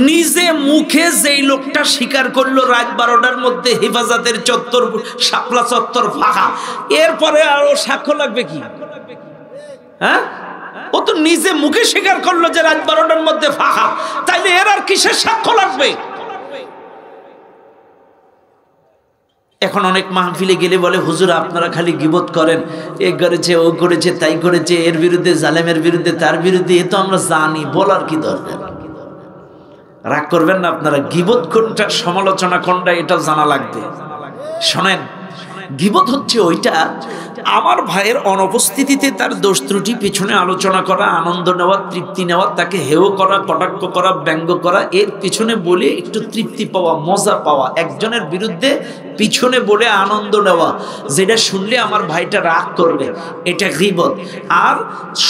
নিজে মুখে যেই লোকটা স্বীকার করলো রাত 12টার মধ্যে হেফাজতের চত্বর, শাপলা চত্বর ফাঁকা, এরপরে আরো সাক্ষ্য লাগবে কি? হ্যাঁ, ও তো নিজে মুখে স্বীকার করলো যে রাত 12টার মধ্যে ফাঁকা, তাইলে এর আর কিসের সাক্ষ্য লাগবে? এখন অনেক মাহফিলে গেলে বলে হুজুর আপনারা খালি গীবত করেন, এ করেছে ও করেছে তাই করেছে, এর বিরুদ্ধে জালেমের বিরুদ্ধে তার বিরুদ্ধে, এ তো আমরা জানি, বলার কি দরকার? রাগ করবেন না আপনারা, গীবত কোনটা সমালোচনা কোনটা এটা জানা লাগবে। শোনেন, গীবত হচ্ছে ওইটা আমার ভাইয়ের অনুপস্থিতিতে তার দোষ ত্রুটি পিছনে আলোচনা করা, আনন্দ নেওয়া, তৃপ্তি নেওয়া, তাকে হেয় করা, কটাক্ষ করা, ব্যঙ্গ করা, এর পিছনে বলে একটু তৃপ্তি পাওয়া, মজা পাওয়া, একজনের বিরুদ্ধে পিছনে বলে আনন্দ নেওয়া, যেটা শুনলে আমার ভাইটা রাগ করবে, এটা গীবত। আর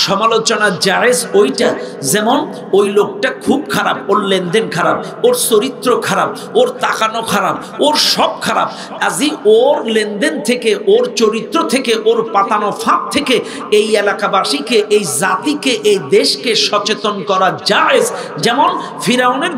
সমালোচনা জায়েজ ওইটা, যেমন ওই লোকটা খুব খারাপ, ওর লেনদেন খারাপ, ওর চরিত্র খারাপ, ওর তাকানো খারাপ, ওর সব খারাপ, আজি ওর লেনদেন থেকে, ওর চরিত্র থেকে, ওর পাতানো ফাঁক থেকে এই এলাকাবাসীকে, এই জাতিকে, এই দেশকে সচেতন করা জায়েজ। যেমন ফিরাউনের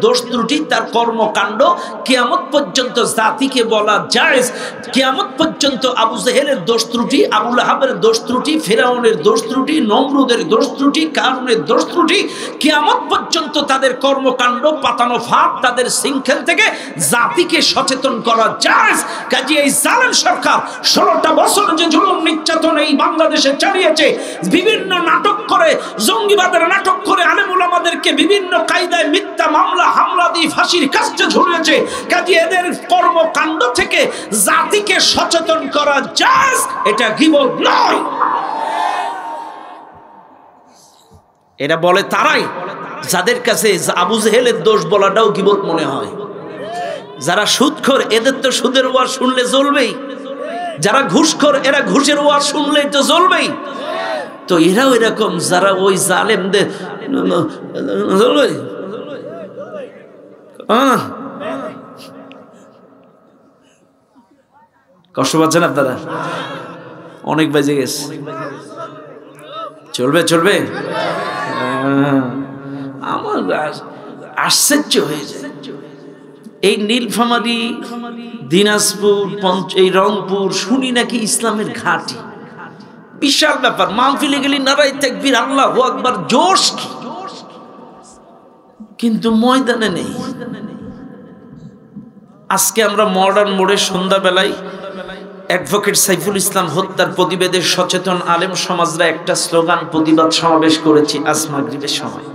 দোষ ত্রুটি, তার কর্মকাণ্ড কিয়ামত পর্যন্ত জাতিকে বলা জায়েজ। কিয়ামত পর্যন্ত আবু জেহেলের দোষ ত্রুটি, আবু লাহাবের দোষ ত্রুটি, ফিরাউনের দোষ ত্রুটি, নমরুদের দোষ ত্রুটি, কারুনের দোষ ত্রুটি, কিয়ামত পর্যন্ত তাদের কর্মকাণ্ড, পাতানো ফাঁক, তাদের শৃঙ্খল থেকে জাতিকে সচেতন করা জায়েজ। কাজে এই জালেম সরকার 16টা বছর যে জুলুম নির্যাতন এই বাংলাদেশে চালিয়েছে, বিভিন্ন নাটক করে, জঙ্গিবাদের নাটক করে আলেম উলামাদেরকে বিভিন্ন কায়দায় মিথ্যা মামলা হামলা দিয়ে ফাঁসির কাস্টে ঝুলিয়েছে। কাজে এদের কর্মকাণ্ড থেকে জাতিকে সচেতন করা জায়েজ, এটা গীবত নয়। এটা বলে তারাই যাদের কাছে আবু জেহেলের দোষ বলাটাও গীবত মনে হয়। যারা সুদখোর, এদের তো সুদের ওয়াজ শুনলে জ্বলবেই। যারা ঘুষখোর, এরা ঘুষের ওয়াজ শুনলেই তো জ্বলবেই। তো এরাও এরকম, যারা ওই জালেমদের কষ্ট পাচ্ছেন আপনারা? অনেক বাজে গেছে, চলবে চলবে। আমার আশ্চর্য হয়ে যায়, এই নীলফামারী, দিনাজপুর, এই রংপুর শুনি নাকি ইসলামের ঘাঁটি। বিশাল ব্যাপার, মাহফিলে গেলি নারায়ে তাকবীর, আল্লাহু আকবার, জোশ কি, কিন্তু ময়দানে নেই। আজকে আমরা মডার্ন মোড়ে সন্ধ্যাবেলায় অ্যাডভোকেট সাইফুল ইসলাম হত্যার প্রতিবাদে সচেতন আলেম সমাজরা একটা স্লোগান প্রতিবাদ সমাবেশ করেছি আজ মাগরিবের সময়।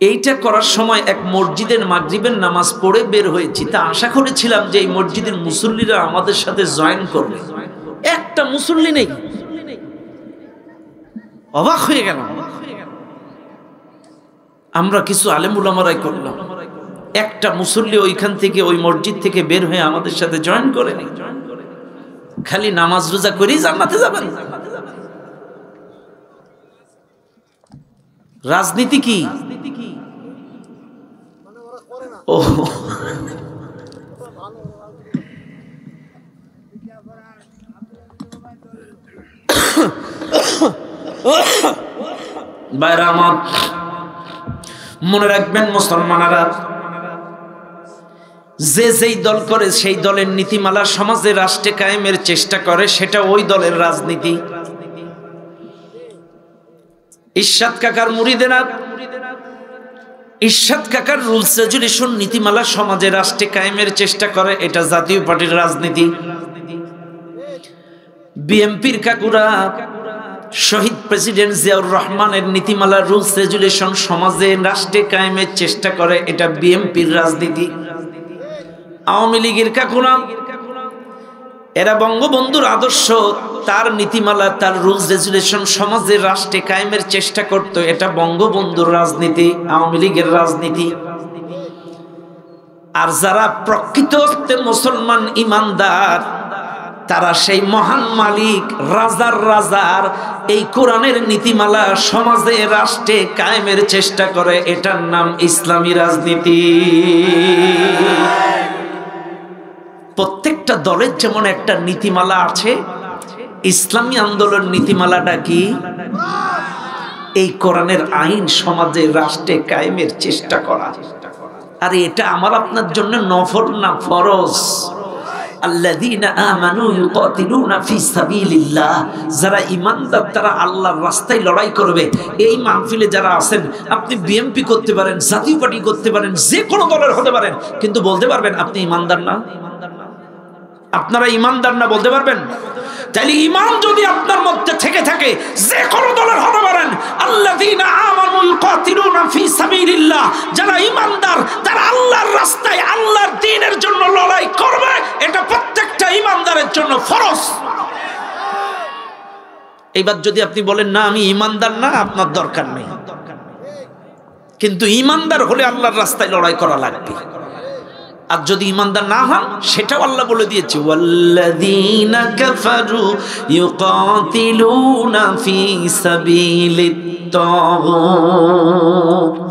এইটা করার সময় এক মসজিদের মাগরিবের নামাজ পড়ে বের হয়েছি, তা আশা করেছিলাম যে এই মসজিদের মুসল্লিরা আমাদের সাথে জয়েন করবে। একটা মুসল্লি নেই, অবাক হয়ে গেল। আমরা কিছু আলেম উলামারাই করলাম, একটা মুসল্লি ওইখান থেকে, ওই মসজিদ থেকে বের হয়ে আমাদের সাথে জয়েন করেনি। খালি নামাজ রোজা করেই জান্নাতে যাবেন। রাজনীতি কি? ও বাইরে আমার মনে রাখবেন মুসলমানেরা, যে যেই দল করে সেই দলের নীতিমালা সমাজে রাষ্ট্রে কায়েমের চেষ্টা করে, সেটা ওই দলের রাজনীতি। ইরশাদ কাকার মুরিদেরা, ইরশাদ কাকার রুলস রেজুলেশন নীতিমালা সমাজে রাষ্ট্রে কায়েমের চেষ্টা করে, এটা জাতীয় পার্টির রাজনীতি। বিএনপির কাকুরা শহীদ প্রেসিডেন্ট জিয়াউর রহমানের নীতিমালা রুলস রেজুলেশন সমাজে রাষ্ট্রে কায়েমের চেষ্টা করে, এটা বিএনপির রাজনীতি। আওয়ামী লীগের কাকুরা, এরা বঙ্গবন্ধুর আদর্শ, তার নীতিমালা, তার রুলস রেজুলেশন সমাজে রাষ্ট্রে কায়েমের চেষ্টা করত, এটা বঙ্গবন্ধুর রাজনীতি, আওয়ামী লীগের রাজনীতি। আর যারা প্রকৃত অর্থে মুসলমান ইমানদার, তারা সেই মহান মালিক রাজার রাজার এই কোরআনের নীতিমালা সমাজে রাষ্ট্রে কায়েমের চেষ্টা করে, এটার নাম ইসলামী রাজনীতি। প্রত্যেকটা দলের যেমন একটা নীতিমালা আছে, ইসলামী আন্দোলন নীতিমালাটা কি? এই কোরআনের আইন সমাজে রাষ্ট্রে কায়েমের চেষ্টা করা। আর এটা আমার আপনার জন্য নফল না, ফরজ। আল্লাযীনা আমানু ইউকাতিলুনা ফি সাবিলিল্লাহ, যারা ঈমানদার তারা আল্লাহর রাস্তায় লড়াই করবে। এই মাহফিলে যারা আছেন, আপনি বিএনপি করতে পারেন, জাতীয় পার্টি করতে পারেন, যে কোনো দলের হতে পারেন, কিন্তু বলতে পারবেন আপনি ঈমানদার না? আপনারা ঈমানদার না বলতে পারবেন? তাহলে ঈমান যদি আপনার মধ্যে থেকে থাকে, যে কোনো দলের হতে পারেন। আল্লাযীনা আমানু ইউকাতিলুনা ফি সাবিলিল্লাহ, যারা ঈমানদার তারা আল্লাহর রাস্তায় আল্লাহর দ্বীনের জন্য লড়াই করবে, এটা প্রত্যেকটা ঈমানদারের জন্য ফরজ। এইবার যদি আপনি বলেন না আমি ঈমানদার না, আপনার দরকার নেই, কিন্তু ঈমানদার হলে আল্লাহর রাস্তায় লড়াই করা লাগবে। আর যদি ঈমানদার না হন, সেটাও আল্লাহ বলে দিয়েছে, ওয়াল্লাযীনা কাফারু ইউকাতিলুনা ফি সাবিলিত তাগুত,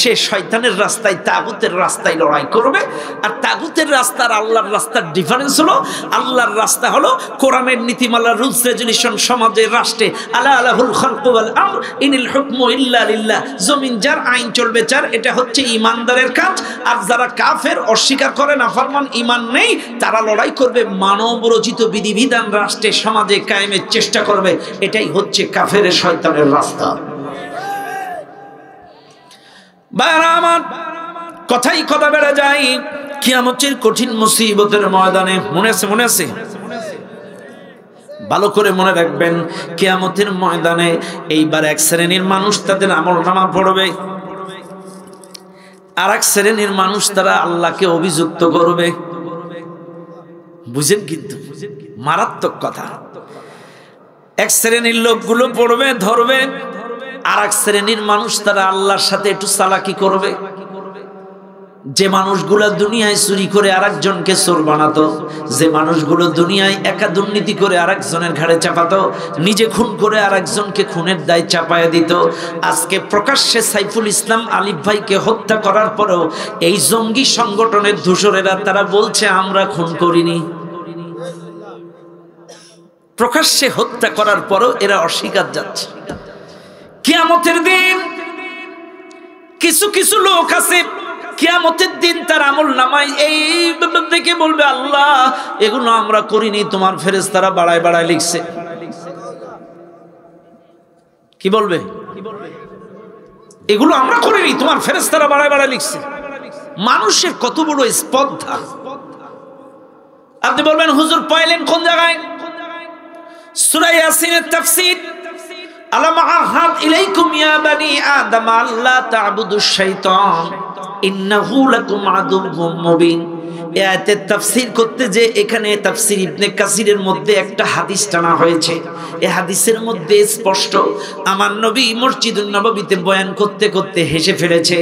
সে শয়তানের রাস্তায়, তাগুতের রাস্তায় লড়াই করবে। আর তাগুতের রাস্তা আর আল্লাহর রাস্তার ডিফারেন্স হলো, আল্লাহর রাস্তা হলো কোরআনের নীতিমালা রুলস রেজুলেশন সমাজের রাষ্ট্রে, আলা আলাহুল খালকু ওয়াল আমর ইনিল হুকমু ইল্লা লিল্লাহ, জমিন যার আইন চলবে যার, এটা হচ্ছে ঈমানদারের কাজ। আর যারা কাফের, অস্বীকার করে, নাফরমান, ঈমান নেই, তারা লড়াই করবে, মানব রচিত বিধিবিধান রাষ্ট্রে সমাজে কায়েমের চেষ্টা করবে। এটাই হচ্ছে কাফের শয়তানের রাস্তা। ভাইরা আমার, কথাই কথা বেড়ে যায়। কিয়ামতের কঠিন মুসিবতের ময়দানে, মনে আছে? মনে আছে? ভালো করে মনে রাখবেন, কিয়ামতের ময়দানে এইবার এক শ্রেণীর মানুষ তাদের আমলনামা পড়বে, আর এক শ্রেণীর মানুষ তারা আল্লাহকে অভিযুক্ত করবে। বুঝেন? কিন্তু মারাত্মক কথা। এক শ্রেণীর লোকগুলো পড়বে, ধরবে, আর এক শ্রেণীর মানুষ তারা আল্লাহর সাথে একটু চালাকি করবে। যে মানুষগুলো দুনিয়ায় চুরি করে আরেকজনকে চোর বানাতো, যে মানুষগুলো দুনিয়ায় একা দুর্নীতি করে আরেকজনের ঘাড়ে চাপাতো, নিজে খুন করে আরেকজনকে খুনের দায় চাপায়া দিত, আজকে প্রকাশ্যে সাইফুল ইসলাম আলিফ ভাইকে হত্যা করার পরেও এই জঙ্গি সংগঠনের ধূসরেরা তারা বলছে আমরা খুন করিনি। প্রকাশ্যে হত্যা করার পরও এরা অস্বীকার যাচ্ছে। কিয়ামতের দিন কিছু কিছু লোক আছে, কিয়ামতের দিন তার আমলনামায় এই দেখে বলবে আল্লাহ এগুলো আমরা করিনি, তোমার ফেরেশতারা বাড়ায় বাড়ায় লিখছে। কি বলবে? এগুলো আমরা করিনি, তোমার ফেরেশতারা বাড়ায় বাড়ায় লিখছে। মানুষের কত বড় স্পর্ধা! আপনি বলবেন হুজুর পাইলেন কোন জায়গায়? সূরা ইয়াসিনের তাফসীর, আলাম আহাদ ইলাইকুম ইয়া বানি আদম আল্লা তা'বুদুশ শাইতান ইন্নাহু লাকুম আদুউম মুবিন। এই আয়াতের তাফসীর করতে যে এখানে তাফসীর ইবনে কাসিরের মধ্যে একটা হাদিস টানা হয়েছে। এই হাদিসের মধ্যে স্পষ্ট আমার নবী মসজিদুন নববীতে বয়ান করতে করতে হেসে ফেলেছে।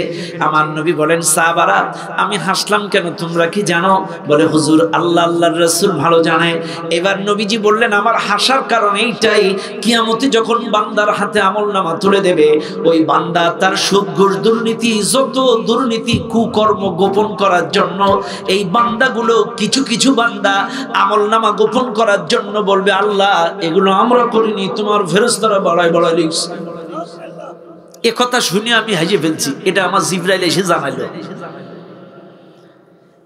আমার নবী বলেন সাহাবারা আমি হাসলাম কেন তোমরা কি জানো? বলে হুজুর আল্লাহ আল্লাহর রাসূল ভালো জানে। এবার নবীজি বললেন আমার হাসার কারণ এইটাই, কিয়ামতে যখন বান্দার হাতে আমলনামা তুলে দেবে, ওই বান্দা তার সুদ ঘুষ দুর্নীতি যত দুর্নীতি কুকর্ম গোপন করার জন্য এই বান্দাগুলো কিছু কিছু বান্দা আমলনামা গোপন করার জন্য বলবে আল্লাহ এগুলো আমরা করিনি, তোমার ফেরেশতারা বাড়ায় বাড়ায় লিখছে। এ কথা শুনে আমি হাসি ফেলছি, এটা আমার জিবরাইল এসে জানাইলো।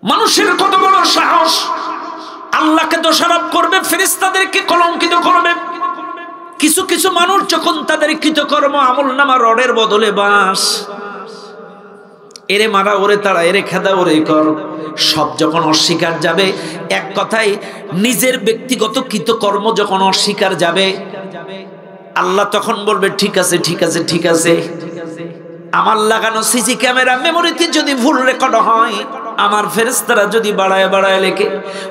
মানুষের কত বড় সাহস! আল্লাহকে দোষারোপ করবে, ফেরেশতাদেরকে কলঙ্কিত করবে। কিছু কিছু মানুষ যখন তাদের কৃতকর্ম আমলনামা রডের বদলে বাঁশ, এরে মারা ওরে তারা, এরে খেদা ওরে কর, সব যখন অস্বীকার যাবে, এক কথায় নিজের ব্যক্তিগত কৃতকর্ম যখন অস্বীকার যাবে, আল্লাহ তখন বলবে ঠিক আছে ঠিক আছে ঠিক আছে। আমার লাগানো সিসি ক্যামেরা মেমোরিতে যদি ভুল রেকর্ড হয়, আমার ফেরেশতারা যদি বাড়ায় বাড়ায় লেখে,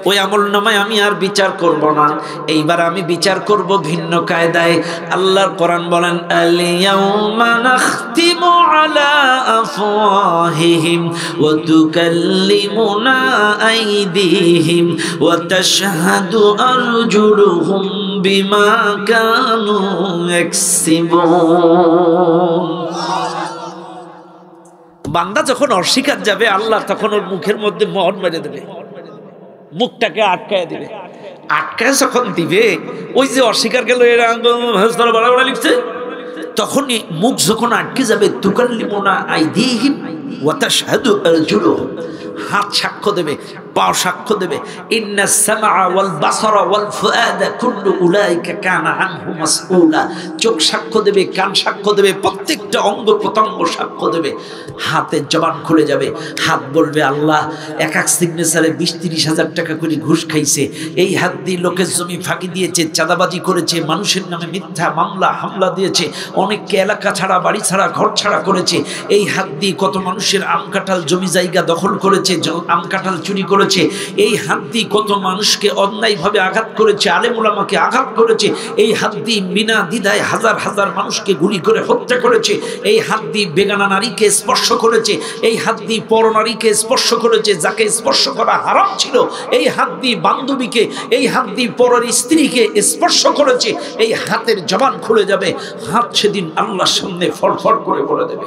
ওই আমলনামায় আমি আর বিচার করব না, এইবার আমি বিচার করব ভিন্ন কায়দায়। আল্লাহর কোরআন বলেন আল-ইয়াউমা নাখতিমু আলা আফওয়াহিহিম ওয়া তুকাল্লিমুনা আইদিহিম ওয়া তাশহাদু আরজুলুহুম বিমা কানু ইয়াকসিবুন। বান্দা যখন অস্বীকার যাবে, আল্লাহ তখন ওর মুখের মধ্যে মোহর মেরে দেবে, মুখটাকে আটকায় দিবে। আটকায় যখন দিবে, ওই যে অস্বীকার গেল এরা বড় বড় লিখছে, তখনই মুখ যখন আটকে যাবে, তুকাল্লিমুনা আইদিহিম ওয়া তাশহাদু আরজুলুহুম, হাত সাক্ষ্য দেবে, পা সাক্ষ্য দেবে। ইন্নাস সামআ ওয়াল বাসারা ওয়াল ফুআদা কুল্লু উলাইকা কানা আনহু মাসউলা, চোখ সাক্ষ্য দেবে, কান সাক্ষ্য দেবে, প্রত্যেকটা অঙ্গ প্রত্যঙ্গ সাক্ষ্য দেবে। হাতের জবান খুলে যাবে, হাত বলবে আল্লাহ এক এক সিগনেচারে 20-30 হাজার টাকা করে ঘুষ খাইছে, এই হাত দিয়ে লোকের জমি ফাঁকি দিয়েছে, চাঁদাবাজি করেছে, মানুষের নামে মিথ্যা মামলা হামলা দিয়েছে, অনেককে এলাকা ছাড়া বাড়ি ছাড়া ঘর ছাড়া করেছে, এই হাত দিয়ে কত মানুষের আম কাঁঠাল জমি জায়গা দখল করেছে, আম কাঁঠাল চুরি করেছে, এই হাত দিয়ে কত মানুষকে অন্যায়ভাবে আঘাত করেছে, আলেম ওলামাকে আঘাত করেছে, এই হাত দিয়ে বিনা দ্বিধায় হাজার হাজার মানুষকে গুলি করে হত্যা করেছে, এই হাত দিয়ে বেগানা নারীকে স্পর্শ করেছে, এই হাত দিয়ে পরনারীকে স্পর্শ করেছে, যাকে স্পর্শ করা হারাম ছিল, এই হাত দিয়ে বান্ধবীকে, এই হাত দিয়ে পরের স্ত্রীকে স্পর্শ করেছে। এই হাতের জবান খুলে যাবে, হাত সেদিন আল্লাহর সামনে ফড়ফড় করে বলে দেবে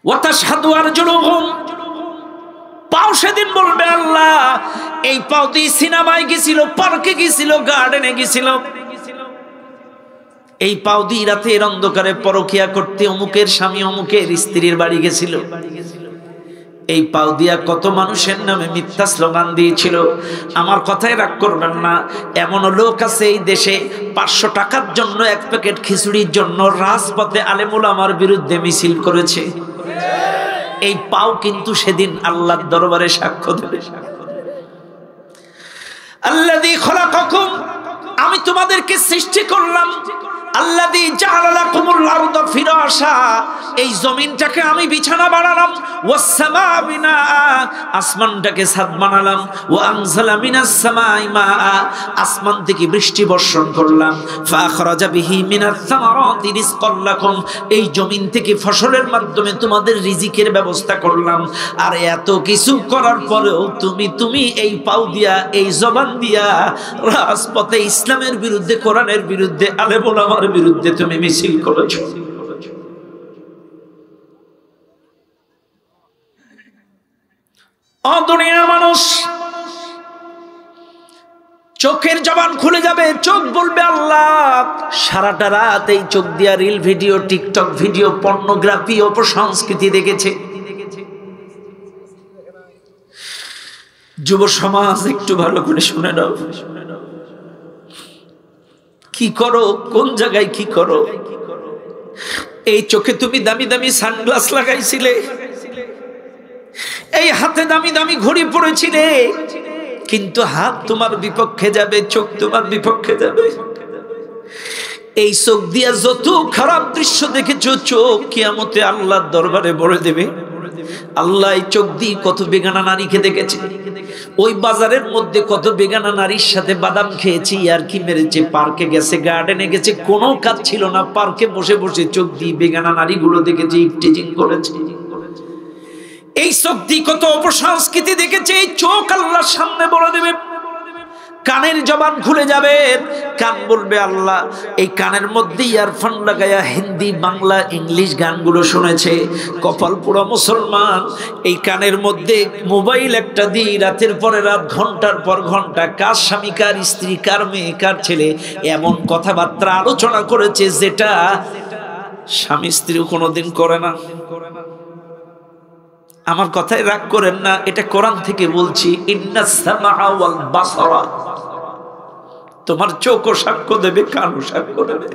ওয়া তাশহাদু আরজুলুহুম, পাও সেদিন বলবে আল্লাহ এই পাও দিয়ে সিনেমায় গেছিল, পার্কে গেছিল, গার্ডেনে গেছিল, এই পাও দিয়ে রাতের অন্ধকারে পরকিয়া করতে অমুকের স্বামী অমুকের স্ত্রীর বাড়ি গেছিল, এই পাও দিয়া কত মানুষের নামে মিথ্যা স্লোগান দিয়েছিল। আমার কথায় রাগ করবেন না, এমন লোক আছে এই দেশে 500 টাকার জন্য এক প্যাকেট খিচুড়ির জন্য রাজপথে আলেম ওলামার বিরুদ্ধে মিছিল করেছে। এই পাও কিন্তু সেদিন আল্লাহর দরবারে সাক্ষ্য দেবে। আল্লাযী খলাকাকুম, আমি তোমাদেরকে সৃষ্টি করলাম, আল্লাযী জাআলা লাকুমুল আরদা ফিরাশা, এই জমিনটাকে আমি বিছানা বানালাম, ওয়াস সামাআ বিনাআ, আসমানটাকে ছাদ বানালাম, ওয়া আনজালা মিনাস সামাই মাআ, আসমান থেকে বৃষ্টি বর্ষণ করলাম, ফাখরাজা বিহি মিনাস সামারাতি রিজকাল লাকুম, এই জমিন থেকে ফসলের মাধ্যমে তোমাদের রিজিকের ব্যবস্থা করলাম। আর এত কিছু করার পরেও তুমি এই পাও দিয়া, এই জবান দিয়া রাজপথে ইসলামের বিরুদ্ধে, কোরআনের বিরুদ্ধে, আলেম ওলামার বিরুদ্ধে তুমি মিছিল করেছো। ও দুনিয়ার মানুষ, চোখের জবান খুলে যাবে, চোখ বলবে আল্লাহ। সারাটা রাত এই চোখ দিয়া reel video, TikTok video, pornography, অপসংস্কৃতি দেখেছে। যুব সমাজ একটু ভালো করে শুনে নাও, কি করো, কোন জায়গায় কি করো? এই চোখে তুমি দামি দামি সানগ্লাস লাগাইছিলে, এই হাতে দামি দামি ঘড়ি পরেছিলে, কিন্তু হাত তোমার বিপক্ষে যাবে, চোখ তোমার বিপক্ষে যাবে। এই চোখ দিয়া যত খারাপ দৃশ্য দেখেছো, চোখ কিয়ামতে আল্লাহর দরবারে বলে দেবে। আল্লাহ এই চোখ দিয়ে কত বেগানা নারীকে দেখেছে, ওই বাজারের মধ্যে কত বেগানা নারীর সাথে বাদাম খেয়েছি, আর কি মেরেছে, পার্কে গেছে, গার্ডেনে গেছে, কোনো কাজ ছিল না, পার্কে বসে বসে চোখ দিয়ে বেগানা নারীগুলো দেখেছে, ইফটিজিং করেছে। এই চোখ দিয়ে কত অপসংস্কৃতি দেখেছে, এই চোখ আল্লাহর সামনে বলে দেবে। কানের জবান খুলে যাবে, কান বলবে আল্লাহ। এই কানের মধ্যে ইয়ারফোন লাগায়া হিন্দি, বাংলা, ইংলিশ গানগুলো শুনেছে, কপাল পোড়া মুসলমান। এই কানের মধ্যে মোবাইল একটা দিয়ে রাতের পরে রাত, ঘন্টার পর ঘন্টা, কার স্বামী, কার স্ত্রী, কার মেয়ে, কার ছেলে, এমন কথাবার্তা আলোচনা করেছে যেটা স্বামী স্ত্রীও কোনোদিন করে না। আমার কথায় রাগ করেন না, এটা কোরআন থেকে বলছি। ইন্নাস সামআ ওয়াল বাসারা, তোমার চোখও সাক্ষ্য দেবে, কানও সাক্ষ্য দেবে।